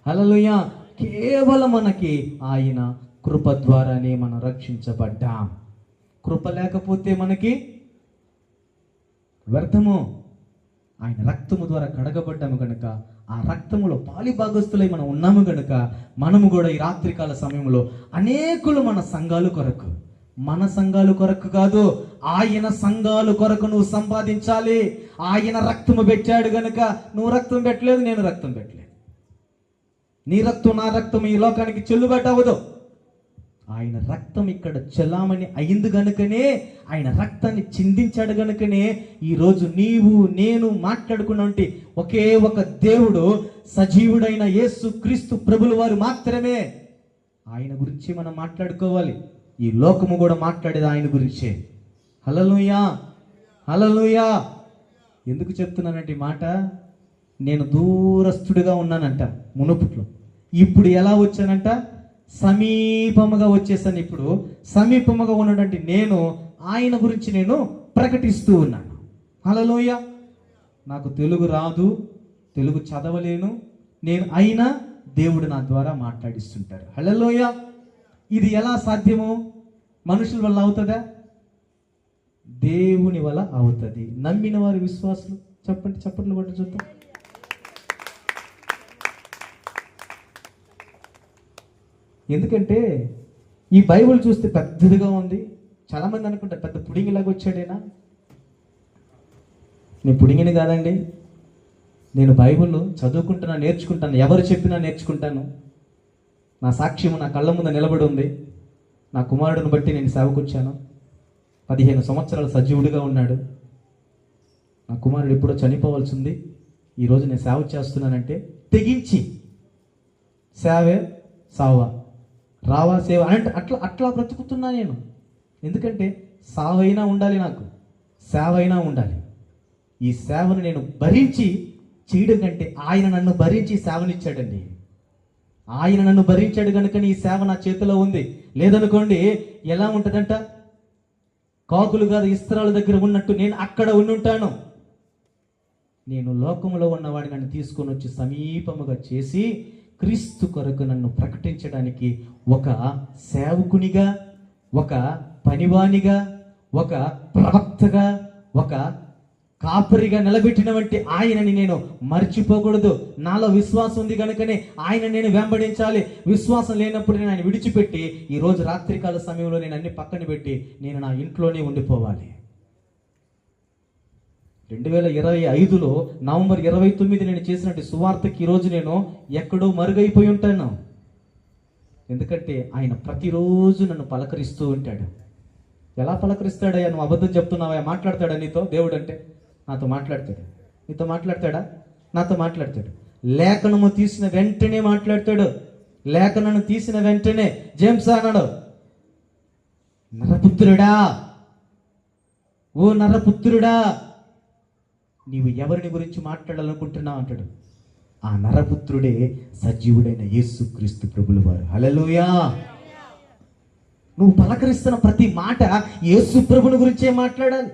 హల్లెలూయా. కేవలం మనకి ఆయన కృప ద్వారానే మనం రక్షించబడ్డాం. కృప లేకపోతే మనకి వ్యర్థము. ఆయన రక్తము ద్వారా కడగబడ్డాము కనుక, ఆ రక్తములో పాలి భాగస్తులై మనం ఉన్నాము కనుక, మనము కూడా ఈ రాత్రికాల సమయంలో అనేకులు మన సంఘాలు కొరకు, మన సంఘాలు కొరకు కాదు, ఆయన సంఘాలు కొరకు నువ్వు సంపాదించాలి. ఆయన రక్తము పెట్టాడు గనుక, నువ్వు రక్తం పెట్టలేదు, నేను రక్తం పెట్టలేదు. నీ రక్తం నా రక్తం ఈ లోకానికి చెల్లుబాటు అవ్వదు. ఆయన రక్తం ఇక్కడ చెల్లామని అయింది గనుకనే, ఆయన రక్తాన్ని చిందించాడు గనుకనే ఈరోజు నీవు నేను మాట్లాడుకున్నటువంటి ఒకే ఒక దేవుడు, సజీవుడైన యేసు క్రీస్తు ప్రభుల వారు మాత్రమే. ఆయన గురించి మనం మాట్లాడుకోవాలి. ఈ లోకము కూడా మాట్లాడేది ఆయన గురించే. హల్లెలూయా, హల్లెలూయా. ఎందుకు చెప్తున్నానంటే ఈ మాట, నేను దూరస్తుడిగా ఉన్నానంట మునుపుట్లో, ఇప్పుడు ఎలా వచ్చానంట? సమీపముగా వచ్చేసాను. ఇప్పుడు సమీపముగా ఉన్నటువంటి నేను ఆయన గురించి నేను ప్రకటిస్తూ ఉన్నాను. హల్లెలూయా. నాకు తెలుగు రాదు, తెలుగు చదవలేను నేను, అయినా దేవుడు నా ద్వారా మాట్లాడిస్తుంటారు. హల్లెలూయా. ఇది ఎలా సాధ్యము? మనుషుల వల్ల అవుతుందా? దేవుని వల్ల అవుతుంది. నమ్మిన వారి విశ్వాసులు చెప్పండి, చప్పట్లు కొట్టి చూద్దాం. ఎందుకంటే ఈ బైబిల్ చూస్తే పెద్దదిగా ఉంది, చాలా మంది అనుకుంటారు పెద్ద పుడింగిలాగా వచ్చాడేనా. నేను పుడింగిని కాదండి. నేను బైబిల్ చదువుకుంటున్నా, నేర్చుకుంటాను, ఎవరు చెప్పినా నేర్చుకుంటాను. నా సాక్ష్యము నా కళ్ళ ముందు నిలబడి ఉంది. నా కుమారుడిని బట్టి నేను సేవకు వచ్చాను. 15 సంవత్సరాలు సజీవుడిగా ఉన్నాడు. నా కుమారుడు ఎప్పుడో చనిపోవాల్సి ఉంది. ఈరోజు నేను సేవ చేస్తున్నానంటే తెగించి సేవే సావా, రావా సేవ అంటే అట్లా అట్లా బ్రతుకుతున్నా నేను. ఎందుకంటే సావైనా ఉండాలి, నాకు సేవ అయినా ఉండాలి. ఈ సేవను నేను భరించి చేయడం కంటే ఆయన నన్ను భరించి సేవనిచ్చాడండి. ఆయన నన్ను భరించాడు కనుక ఈ సేవ నా చేతిలో ఉంది. లేదనుకోండి ఎలా ఉంటుందంట, కాకులు కాదు ఇస్త్రాల దగ్గర ఉన్నట్టు నేను అక్కడ ఉండుంటాను. నేను లోకంలో ఉన్నవాడిని నన్ను తీసుకొని వచ్చి సమీపముగా చేసి క్రీస్తు కొరకు నన్ను ప్రకటించడానికి ఒక సేవకునిగా, ఒక పనివానిగా, ఒక ప్రవక్తగా, ఒక కాపరిగా నిలబెట్టిన వంటి ఆయనని నేను మర్చిపోకూడదు. నాలో విశ్వాసం ఉంది కనుకనే ఆయన నేను వెంబడించాలి. విశ్వాసం లేనప్పుడు నేను ఆయన విడిచిపెట్టి ఈరోజు రాత్రికాల సమయంలో నేను అన్ని పక్కన పెట్టి నేను నా ఇంట్లోనే ఉండిపోవాలి. 2025లో నవంబర్ 29 నేను చేసినట్టు సువార్తకి ఈరోజు నేను ఎక్కడో మరుగైపోయి ఉంటాను. ఎందుకంటే ఆయన ప్రతిరోజు నన్ను పలకరిస్తూ ఉంటాడు. ఎలా పలకరిస్తాడయ్యా, నువ్వు అబద్ధం చెప్తున్నావా, మాట్లాడతాడా నీతో? దేవుడు అంటే నాతో మాట్లాడతాడు. నీతో మాట్లాడతాడా? నాతో మాట్లాడతాడు. లేఖనము తీసిన వెంటనే మాట్లాడతాడు. లేఖనను తీసిన వెంటనే జేమ్స్ అన్నాడు, నరపుత్రుడా, ఓ నరపుత్రుడా, నీవు ఎవరిని గురించి మాట్లాడాలనుకుంటున్నావు అంటాడు. ఆ నరపుత్రుడే సజీవుడైన యేసుక్రీస్తు ప్రభుల వారు. హల్లెలూయా. నువ్వు పలకరిస్తున్న ప్రతి మాట యేసు ప్రభుని గురించే మాట్లాడాలి.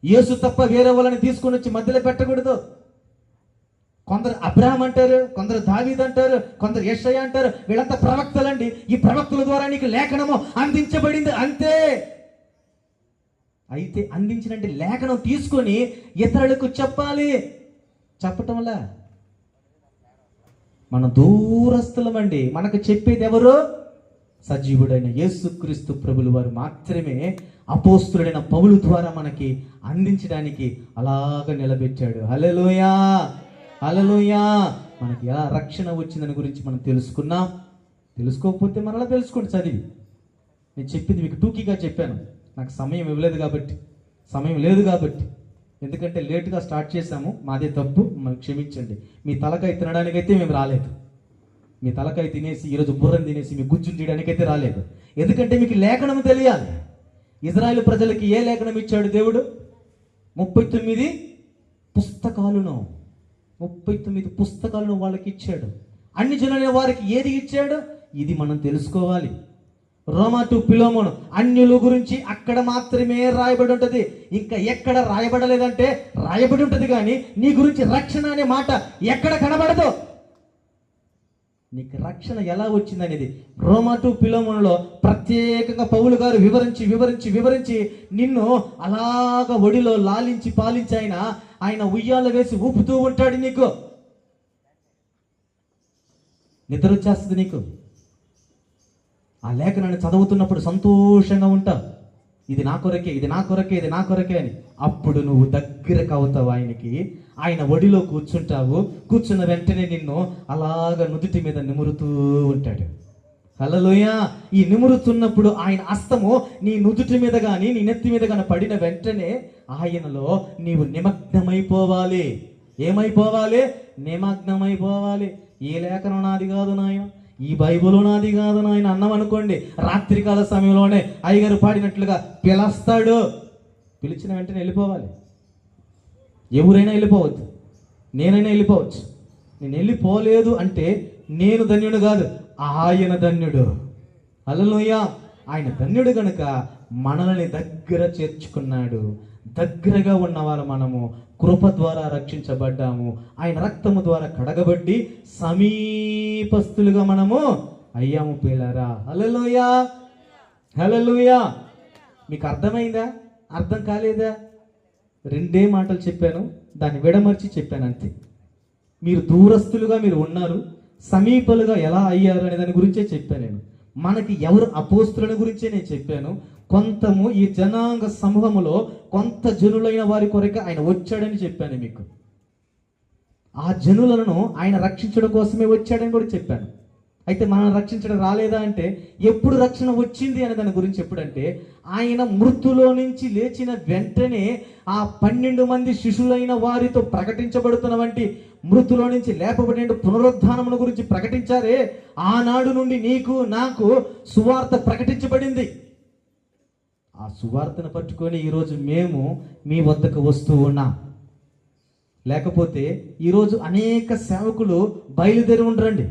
యేసు తప్ప వేరే వాళ్ళని తీసుకొని వచ్చి మధ్యలో పెట్టకూడదు. కొందరు అబ్రహాం అంటారు, కొందరు దావీదు అంటారు, కొందరు యెషయా అంటారు. వీళ్ళంతా ప్రవక్తలండి. ఈ ప్రవక్తల ద్వారా నీకు లేఖనము అందించబడింది అంతే. అయితే అందించినట్టు లేఖనం తీసుకొని ఇతరులకు చెప్పాలి. చెప్పటం వల్ల మనం దూరస్తులమండి. మనకు చెప్పేది ఎవరు? సజీవుడైన యేసుక్రీస్తు ప్రభులు వారు మాత్రమే అపోస్తులుడైన పౌలు ద్వారా మనకి అందించడానికి అలాగ నిలబెట్టాడు. హల్లెలూయా, హల్లెలూయా. మనకి ఎలా రక్షణ వచ్చిందని గురించి మనం తెలుసుకున్నాం. తెలుసుకోకపోతే మరలా తెలుసుకోండి చదివి. నేను చెప్పింది మీకు టూకీగా చెప్పాను. నాకు సమయం ఇవ్వలేదు కాబట్టి, సమయం లేదు కాబట్టి, ఎందుకంటే లేటుగా స్టార్ట్ చేశాము. మాదే తప్పు, మనకు క్షమించండి. మీ తలకాయ తినడానికైతే మేము రాలేదు. మీ తలకాయ తినేసి ఈరోజు బుర్రను తినేసి మీ గుజ్జును తీయడానికైతే రాలేదు. ఎందుకంటే మీకు లేఖనం తెలియాలి. ఇజ్రాయేలు ప్రజలకి ఏ లేఖనం ఇచ్చాడు దేవుడు? 39 పుస్తకాలను, 39 పుస్తకాలను వాళ్ళకి ఇచ్చాడు. అన్ని జనులైన వారికి ఏది ఇచ్చాడు? ఇది మనం తెలుసుకోవాలి. రోమా టు పిలోమోను అన్యుల గురించి అక్కడ మాత్రమే రాయబడి ఉంటుంది. ఇంకా ఎక్కడ రాయబడలేదంటే రాయబడి ఉంటుంది, కానీ నీ గురించి రక్షణ అనే మాట ఎక్కడ కనబడదు. నీకు రక్షణ ఎలా వచ్చిందనేది రోమా టు పిలోమోనులో ప్రత్యేకంగా పౌలు గారు వివరించి వివరించి వివరించి నిన్ను అలాగ ఒడిలో లాలించి పాలించి ఆయన ఉయ్యాల వేసి ఊపుతూ ఉంటాడు. నీకు నిద్ర వచ్చేస్తుంది. నీకు ఆ లేఖనాన్ని చదువుతున్నప్పుడు సంతోషంగా ఉంటావు. ఇది నా కొరకే, ఇది నా కొరకే, ఇది నా కొరకే అని. అప్పుడు నువ్వు దగ్గరకు అవుతావు ఆయనకి. ఆయన ఒడిలో కూర్చుంటావు. కూర్చున్న వెంటనే నిన్ను అలాగ నుదుటి మీద నిమురుతూ ఉంటాడు. హల్లెలూయా. ఈ నిమురుతున్నప్పుడు ఆయన హస్తము నీ నుదుటి మీద కానీ నీ నెత్తి మీద కానీ పడిన వెంటనే ఆయనలో నీవు నిమగ్నమైపోవాలి. ఏమైపోవాలి? నిమగ్నమైపోవాలి. ఈ లేఖనం నాది కాదు నాయన, ఈ బైబిల్ నాది కాదు నాయన అన్నం అనుకోండి, రాత్రికాల సమయంలోనే అయ్యగారు పాడినట్లుగా పిలుస్తాడు. పిలిచిన వెంటనే వెళ్ళిపోవాలి. ఎవరైనా వెళ్ళిపోవచ్చు, నేనైనా వెళ్ళిపోవచ్చు. నేను వెళ్ళిపోలేదు అంటే నేను ధన్యుడు కాదు, ఆయన ధన్యుడు. హల్లెలూయా. ఆయన ధన్యుడు కనుక మనల్ని దగ్గర చేర్చుకున్నాడు. దగ్గరగా ఉన్నవారు మనము కృప ద్వారా రక్షించబడ్డాము. ఆయన రక్తము ద్వారా కడగబడి సమీపస్తులుగా మనము అయ్యాము పిల్లరా. హల్లెలూయా, హల్లెలూయా. మీకు అర్థమైందా? అర్థం కాలేదా? 2 మాటలు చెప్పాను, దాన్ని విడమర్చి చెప్పాను అంతే. మీరు దూరస్తులుగా మీరు ఉన్నారు, సమీపలుగా ఎలా అయ్యారు అనే దాని గురించే చెప్పాను నేను. మనకి ఎవరు అపోస్తుల గురించే నేను చెప్పాను. కొంతము ఈ జనాంగ సమూహములో కొంత జనులైన వారి కొరకు ఆయన వచ్చాడని చెప్పాను మీకు. ఆ జనులను ఆయన రక్షించడం కోసమే వచ్చాడని కూడా చెప్పాను. అయితే మనల్ని రక్షించడం రాలేదా అంటే, ఎప్పుడు రక్షణ వచ్చింది అనే దాని గురించి ఎప్పుడంటే, ఆయన మృతులో నుంచి లేచిన వెంటనే ఆ 12 మంది శిష్యులైన వారితో ప్రకటించబడుతున్న వంటి మృతులో నుంచి లేపబడిన పునరుద్ధానమును గురించి ప్రకటించారే, ఆనాడు నుండి నీకు నాకు సువార్త ప్రకటించబడింది. ఆ సువార్తను పట్టుకొని ఈరోజు మేము మీ వద్దకు వస్తూ ఉన్నాం. లేకపోతే ఈరోజు అనేక సేవకులు బయలుదేరి ఉండరండి,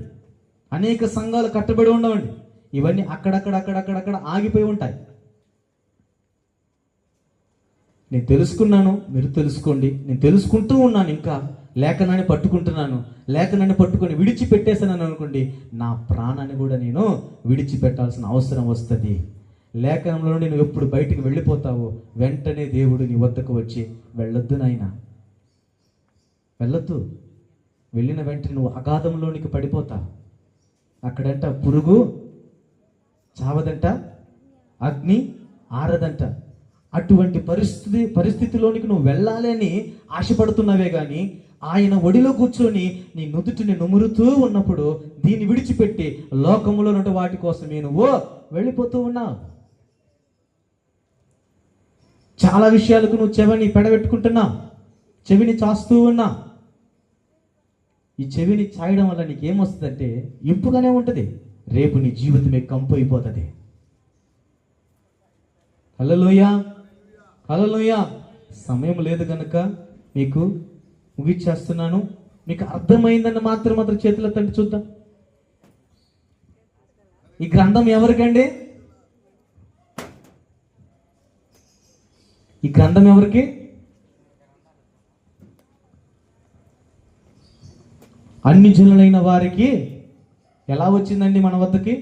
అనేక సంఘాలు కట్టబడి ఉండవండి. ఇవన్నీ అక్కడక్కడ ఆగిపోయి ఉంటాయి. నేను తెలుసుకున్నాను, మీరు తెలుసుకోండి. నేను తెలుసుకుంటూ ఉన్నాను, ఇంకా లేఖనాన్ని పట్టుకుంటున్నాను. లేఖనాన్ని పట్టుకొని విడిచిపెట్టేసాను అనుకోండి, నా ప్రాణాన్ని కూడా నేను విడిచిపెట్టాల్సిన అవసరం వస్తుంది. లేఖనంలో నుండి నువ్వు ఎప్పుడు బయటికి వెళ్ళిపోతావో వెంటనే దేవుడు నీ వద్దకు వచ్చి, వెళ్ళొద్దు నాయనా, వెళ్ళొద్దు, వెళ్ళిన వెంటనే నువ్వు అగాధంలోనికి పడిపోతావు. అక్కడంట పురుగు చావదంట, అగ్ని ఆరదంట. అటువంటి పరిస్థితిలోనికి నువ్వు వెళ్ళాలి అని ఆశపడుతున్నావే కానీ, ఆయన ఒడిలో కూర్చొని నీ నుదుటిని నుమురుతూ ఉన్నప్పుడు దీన్ని విడిచిపెట్టి లోకములో నుండి వాటి కోసమే నువ్వు వెళ్ళిపోతూ ఉన్నావు. చాలా విషయాలకు నువ్వు చెవిని పెడబెట్టుకుంటున్నావు, చెవిని చాస్తూ ఉన్నా. ఈ చెవిని చాయడం వల్ల నీకేమొస్తుందంటే ఇంపుగానే ఉంటుంది, రేపు నీ జీవితమే కంపు అయిపోతుంది. హల్లెలూయా, హల్లెలూయా. సమయం లేదు కనుక మీకు ముగిచ్చేస్తున్నాను. మీకు అర్థమైందని మాత్రం చేతుల తండ్రి చూద్దాం. ఈ గ్రంథం ఎవరికండి? ఈ గ్రంథం ఎవరికి? అన్ని జనులైన వారికి. ఎలా వచ్చిందండి మన వద్దకి?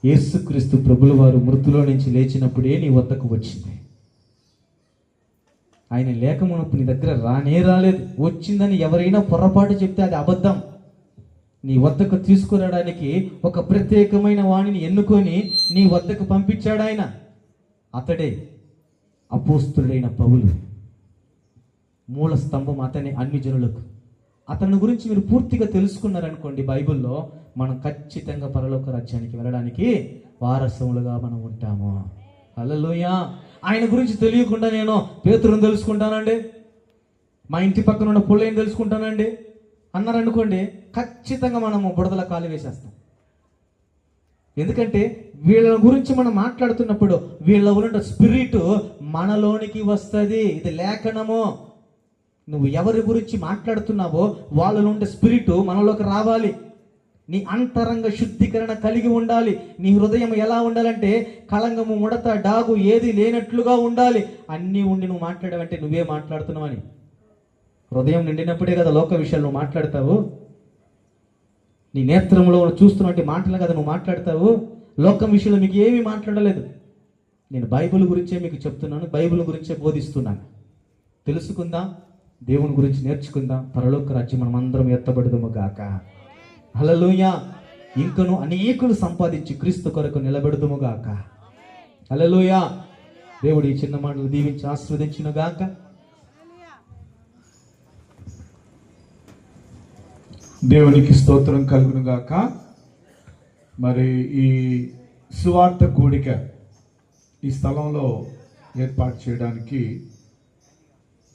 యేసుక్రీస్తు ప్రభుల వారు మృతులో నుంచి లేచినప్పుడే నీ వద్దకు వచ్చింది. ఆయన లేఖమునప్పుడు నీ దగ్గర రాలేదు. వచ్చిందని ఎవరైనా పొరపాటు చెప్తే అది అబద్ధం. నీ వద్దకు తీసుకురావడానికి ఒక ప్రత్యేకమైన వాణిని ఎన్నుకొని నీ వద్దకు పంపించాడు ఆయన. అతడే అపోస్తుడైన పౌలు. మూల స్తంభం అతనే అన్ని జనులకు. అతని గురించి మీరు పూర్తిగా తెలుసుకున్నారనుకోండి, బైబిల్లో మనం ఖచ్చితంగా పరలోక రాజ్యానికి వెళ్ళడానికి వారసులుగా మనం ఉంటాము. హల్లెలూయా. ఆయన గురించి తెలియకుండా నేను పేతురుని తెలుసుకుంటానండి, మా ఇంటి పక్కన ఉన్న పుల్లయ్యని తెలుసుకుంటానండి అన్నారనుకోండి, ఖచ్చితంగా మనము బుడదల కాలు వేసేస్తాం. ఎందుకంటే వీళ్ళ గురించి మనం మాట్లాడుతున్నప్పుడు వీళ్ళ ఉన్న స్పిరిట్ మనలోనికి వస్తుంది. ఇది లేఖనము. నువ్వు ఎవరి గురించి మాట్లాడుతున్నావో వాళ్ళలో ఉండే స్పిరిట్ మనలోకి రావాలి. నీ అంతరంగ శుద్ధీకరణ కలిగి ఉండాలి. నీ హృదయం ఎలా ఉండాలంటే కళంగము, ముడత, డాగు ఏది లేనట్లుగా ఉండాలి. అన్నీ ఉండి నువ్వు మాట్లాడవంటే నువ్వే మాట్లాడుతున్నావని. హృదయం నిండినప్పుడే కదా లోక విషయాలు నువ్వు మాట్లాడతావు. నీ నేత్రంలో చూస్తున్నట్టు మాటలు కదా నువ్వు మాట్లాడతావు. లోకం విషయంలో మీకు ఏమీ మాట్లాడలేదు. నేను బైబిల్ గురించే మీకు చెప్తున్నాను, బైబిల్ గురించే బోధిస్తున్నాను. తెలుసుకుందాం, దేవుని గురించి నేర్చుకుందాం. పరలోక రాజ్యం మనం అందరం ఎత్తబడదుము గాక. హల్లెలూయా. ఇంకను అనేకులు సంపాదించి క్రీస్తు కొరకు నిలబెడదుము గాక. హల్లెలూయా. దేవుడు ఈ చిన్న మాటలు దీవించి ఆశీర్వదించును గాక. దేవునికి స్తోత్రం కలుగును గాక. మరి ఈ సువార్త కూడిక ఈ స్థలంలో ఏర్పాటు చేయడానికి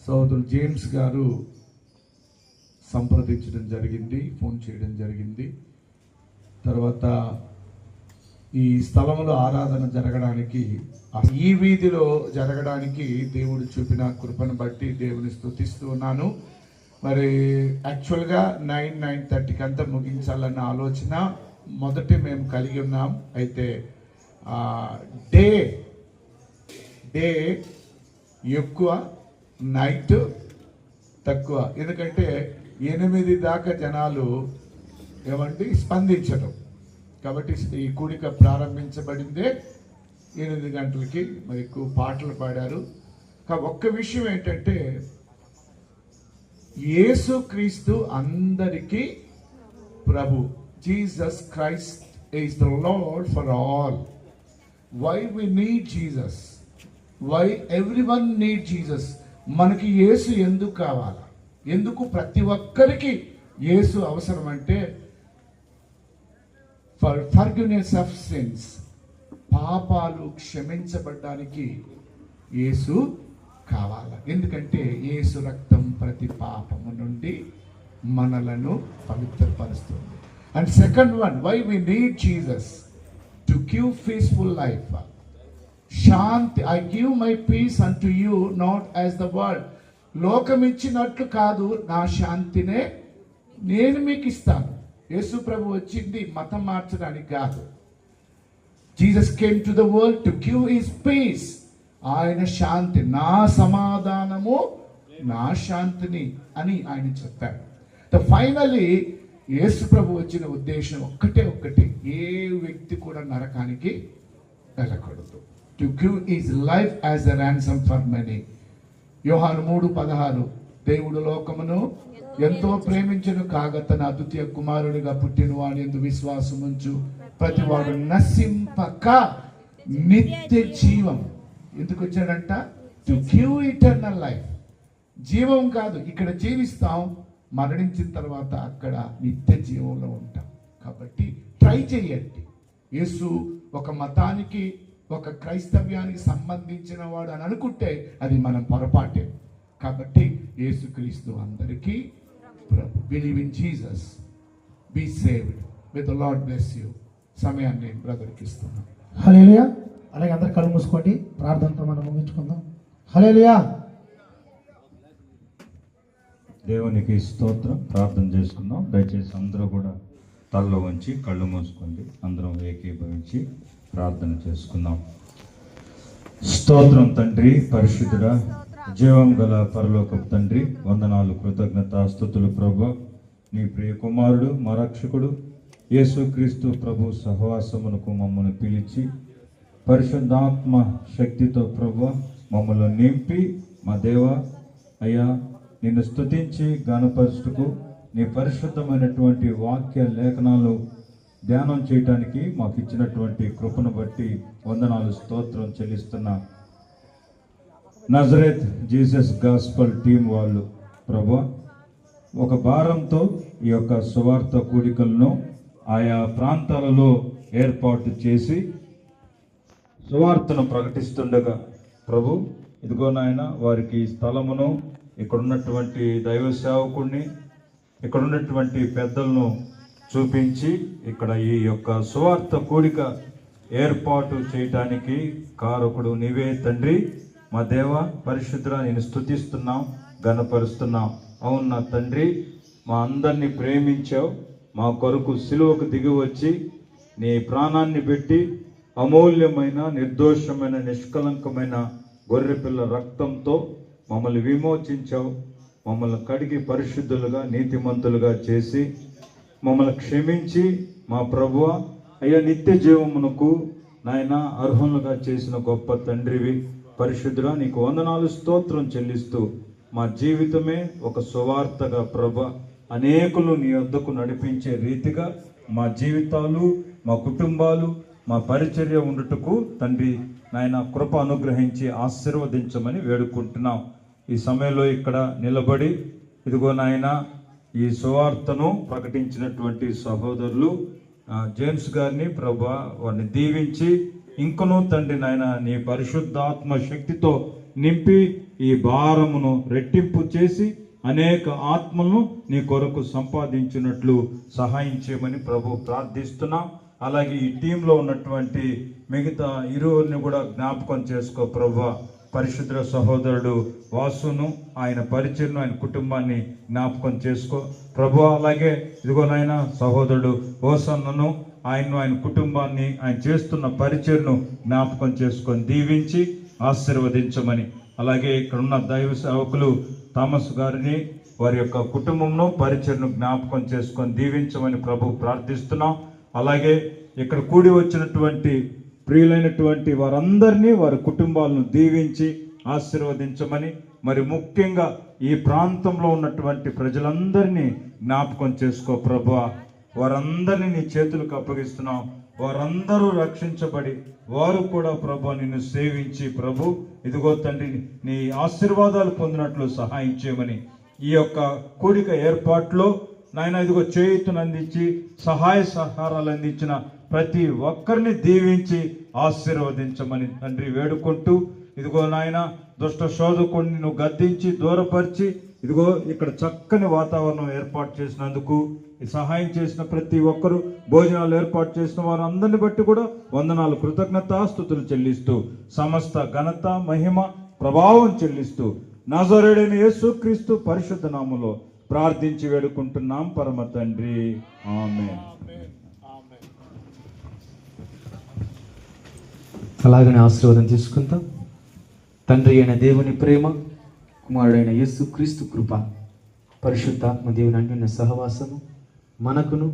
సోదరుడు జేమ్స్ గారు సంప్రదించడం జరిగింది, ఫోన్ చేయడం జరిగింది. తర్వాత ఈ స్థలంలో ఆరాధన జరగడానికి, ఈ వీధిలో జరగడానికి దేవుడు చూపిన కృపను బట్టి దేవుని స్తుతిస్తూ ఉన్నాను. మరి యాక్చువల్గా 9:30కి అంతా ముగించాలన్న ఆలోచన మొదటి మేము కలిగి ఉన్నాం. అయితే డే ఎక్కువ, నైట్ తక్కువ. ఎందుకంటే 8 దాకా జనాలు ఏమంటే స్పందించడం. కాబట్టి ఈ కూడిక ప్రారంభించబడిందే 8 గంటలకి. మరి ఎక్కువ పాటలు పాడారు. ఒక్క విషయం ఏంటంటే, యేసుక్రీస్తు అందరికీ ప్రభు. Jesus Christ is the Lord for all. Why we need Jesus? Why everyone need Jesus? మనకి యేసు ఎందుకు కావాలా? ఎందుకు ప్రతి ఒక్కరికి యేసు అవసరం అంటే ఫర్ ఫర్గివ్నెస్ ఆఫ్ సిన్స్, పాపాలు క్షమించబడడానికి యేసు కావాలా. ఎందుకంటే యేసు రక్తం ప్రతి పాపము నుండి మనలను పవిత్రపరుస్తుంది. And second one, why we need Jesus to give peaceful life. శాంతి, I give my peace unto you not as the world. లోకం ఇచ్చినట్లు కాదు, నా శాంతినే నేను మీకు ఇస్తాను. యేసు ప్రభు వచ్చింది మతం మార్చడానికి కాదు. Jesus came to the world to give his piece. ఆయన శాంతి, నా సమాధానము, నా శాంతిని అని ఆయన చెప్పాడు. ఫైనలీ యేసు ప్రభు వచ్చిన ఉద్దేశం ఒక్కటే, ఏ వ్యక్తి కూడా నరకానికి వెళ్ళకూడదు. To give his life as a ransom for many. యోహాను 3:16, దేవుడు లోకమును ఎంతో ప్రేమించును కాగా తన అద్వితీయ కుమారుడిగా పుట్టిన వాని యందు విశ్వాసముంచు ప్రతివాడు నశింపక నిత్య జీవం. ఎందుకు వచ్చాడంట? To give eternal life. జీవం కాదు, ఇక్కడ జీవిస్తాం, మరణించిన తర్వాత అక్కడ నిత్య జీవంలో ఉంటాం. కాబట్టి ట్రై చేయండి. యేసు ఒక మతానికి, ఒక క్రైస్తవ్యానికి సంబంధించిన వాడు అని అనుకుంటే అది మనం పొరపాటే. కాబట్టి యేసుక్రీస్తు అందరికీ ప్రభు. Believe in Jesus, be saved. May the Lord bless you. సమయాన్ని నేను బ్రదర్కి ఇస్తున్నాను. హల్లెలూయా. అలాగే అందరు కళ్ళు మూసుకోండి, ప్రార్థనతో మనం ముగించుకుందాం. హల్లెలూయా. దేవునికి స్తోత్రం. ప్రార్థన చేసుకుందాం. దయచేసి అందరూ కూడా తలలో ఉంచి కళ్ళు మూసుకోండి. అందరం ఏకీభవించి ప్రార్థన చేసుకుందాం. స్తోత్రం తండ్రి, పరిశుద్ధుడా, జీవం గల పరలోకపు తండ్రి, వందనాలు, కృతజ్ఞత, స్తుతులు ప్రభు. నీ ప్రియ కుమారుడు, మా రక్షకుడు యేసుక్రీస్తు ప్రభు సహవాసమునకు మమ్మల్ని పిలిచి పరిశుద్ధాత్మ శక్తితో ప్రభు మమ్మల్ని నింపి, మా దేవ అయ్యా నిన్ను స్తుతించి గణపరచుటకు, నీ పరిశుద్ధమైనటువంటి వాక్య లేఖనాలు ధ్యానం చేయటానికి మాకు ఇచ్చినటువంటి కృపను బట్టి వందనాలు, స్తోత్రం చెల్లిస్తున్నా. నజరేత్ జీసస్ గాస్పల్ టీం వాళ్ళు ప్రభు ఒక భారంతో ఈ యొక్క సువార్త కూడికలను ఆయా ప్రాంతాలలో ఏర్పాటు చేసి సువార్తను ప్రకటిస్తుండగా ప్రభు ఇదిగో నాయన వారికి స్థలమును, ఇక్కడ ఉన్నటువంటి దైవ సేవకుడిని, ఇక్కడ ఉన్నటువంటి పెద్దలను చూపించి ఇక్కడ ఈ యొక్క సువార్త కూడిక ఏర్పాటు చేయటానికి కారకుడు నీవే తండ్రి. మా దేవ పరిశుద్ధుడా, నేను స్తుతిస్తున్నాం, ఘనపరుస్తున్నాం. అవును నా తండ్రి, మా అందరినీ ప్రేమించావు, మా కొరకు సిలువకు దిగి వచ్చి నీ ప్రాణాన్ని పెట్టి అమూల్యమైన, నిర్దోషమైన, నిష్కలంకమైన గొర్రెపిల్ల రక్తంతో మమ్మల్ని విమోచించావు. మమ్మల్ని కడిగి పరిశుద్ధులుగా, నీతిమంతులుగా చేసి మమ్మల్ని క్షమించి మా ప్రభువ అయ్యా నిత్య జీవమునకు నాయన అర్హులుగా చేసిన గొప్ప తండ్రివి. పరిశుద్ధుడా, నీకు వందనాలు, స్తోత్రం చెల్లిస్తూ మా జీవితమే ఒక సువార్తగా ప్రభ అనేకులు నీ వద్దకు నడిపించే రీతిగా మా జీవితాలు, మా కుటుంబాలు, మా పరిచర్య ఉండుటకు తండ్రి నాయన కృప అనుగ్రహించి ఆశీర్వదించమని వేడుకుంటున్నాం. ఈ సమయంలో ఇక్కడ నిలబడి ఇదిగో నాయన ఈ సువార్తను ప్రకటించినటువంటి సహోదరులు జేమ్స్ గారిని ప్రభా వారిని దీవించి ఇంకనూ తండ్రి నాయన నీ పరిశుద్ధాత్మ శక్తితో నింపి ఈ భారమును రెట్టింపు చేసి అనేక ఆత్మలను నీ కొరకు సంపాదించినట్లు సహాయం చేయమని ప్రభు ప్రార్థిస్తున్నాం. అలాగే ఈ టీంలో ఉన్నటువంటి మిగతా ఇరువురిని కూడా జ్ఞాపకం చేసుకో ప్రభు. పరిశుద్ధ సహోదరుడు వాసును, ఆయన పరిచయను, ఆయన కుటుంబాన్ని జ్ఞాపకం చేసుకో ప్రభు. అలాగే ఇదిగో నాయన సహోదరుడు ఓసన్నను, ఆయన కుటుంబాన్ని, ఆయన చేస్తున్న పరిచయను జ్ఞాపకం చేసుకొని దీవించి ఆశీర్వదించమని, అలాగే ఇక్కడ ఉన్న దైవ సేవకులు థామస్ గారిని, వారి యొక్క కుటుంబంను, పరిచయను జ్ఞాపకం చేసుకొని దీవించమని ప్రభు ప్రార్థిస్తున్నాం. అలాగే ఇక్కడ కూడి వచ్చినటువంటి ప్రియులైనటువంటి వారందరినీ, వారి కుటుంబాలను దీవించి ఆశీర్వదించమని, మరి ముఖ్యంగా ఈ ప్రాంతంలో ఉన్నటువంటి ప్రజలందరినీ జ్ఞాపకం చేసుకో ప్రభువా. వారందరినీ నీ చేతులకు అప్పగిస్తున్నాం. వారందరూ రక్షించబడి వారు కూడా ప్రభు నిన్ను సేవించి ప్రభు ఇదిగో తండ్రి నీ ఆశీర్వాదాలు పొందినట్లు సహాయం చేయమని ఈ యొక్క కూడిక ఏర్పాట్లో నాయన ఇదిగో చేయుతును అందించి సహాయ సహకారాలు అందించిన ప్రతి ఒక్కరిని దీవించి ఆశీర్వదించమని తండ్రి వేడుకుంటూ ఇదిగో నాయన దుష్ట శోధకుడిని నువ్వు గద్దించి దూరపరిచి ఇదిగో ఇక్కడ చక్కని వాతావరణం ఏర్పాటు చేసినందుకు ఈ సహాయం చేసిన ప్రతి ఒక్కరూ భోజనాలు ఏర్పాటు చేసిన వారందరిని బట్టి కూడా వందనాలు కృతజ్ఞతాస్తుతులు చెల్లిస్తూ సమస్త ఘనత మహిమ ప్రభావం చెల్లిస్తూ నజరేయుడైన యేసుక్రీస్తు పరిశుద్ధ నామములో ప్రార్థించి వేడుకుంటున్నాం పరమ తండ్రి, ఆమేన్. అలాగనే ఆశీర్వాదం తీసుకుందాం. తండ్రి అయిన దేవుని ప్రేమ, కుమారుడైన యేసుక్రీస్తు కృప, పరిశుద్ధాత్మ దేవుని అన్యోన్య సహవాసము మనకును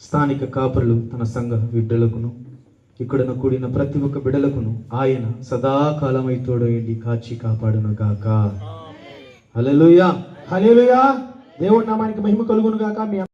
స్థానిక కాపరులు తన సంఘ బిడ్డలకును ఇక్కడను కూడిన ప్రతి ఒక్క బిడ్డలకును ఆయన సదాకాలమై తోడేండి కాచి కాపాడును గాక. హల్లెలూయా. హల్లెలూయా. దేవుడి నామానికి మహిమ కలుగును గాక. మీ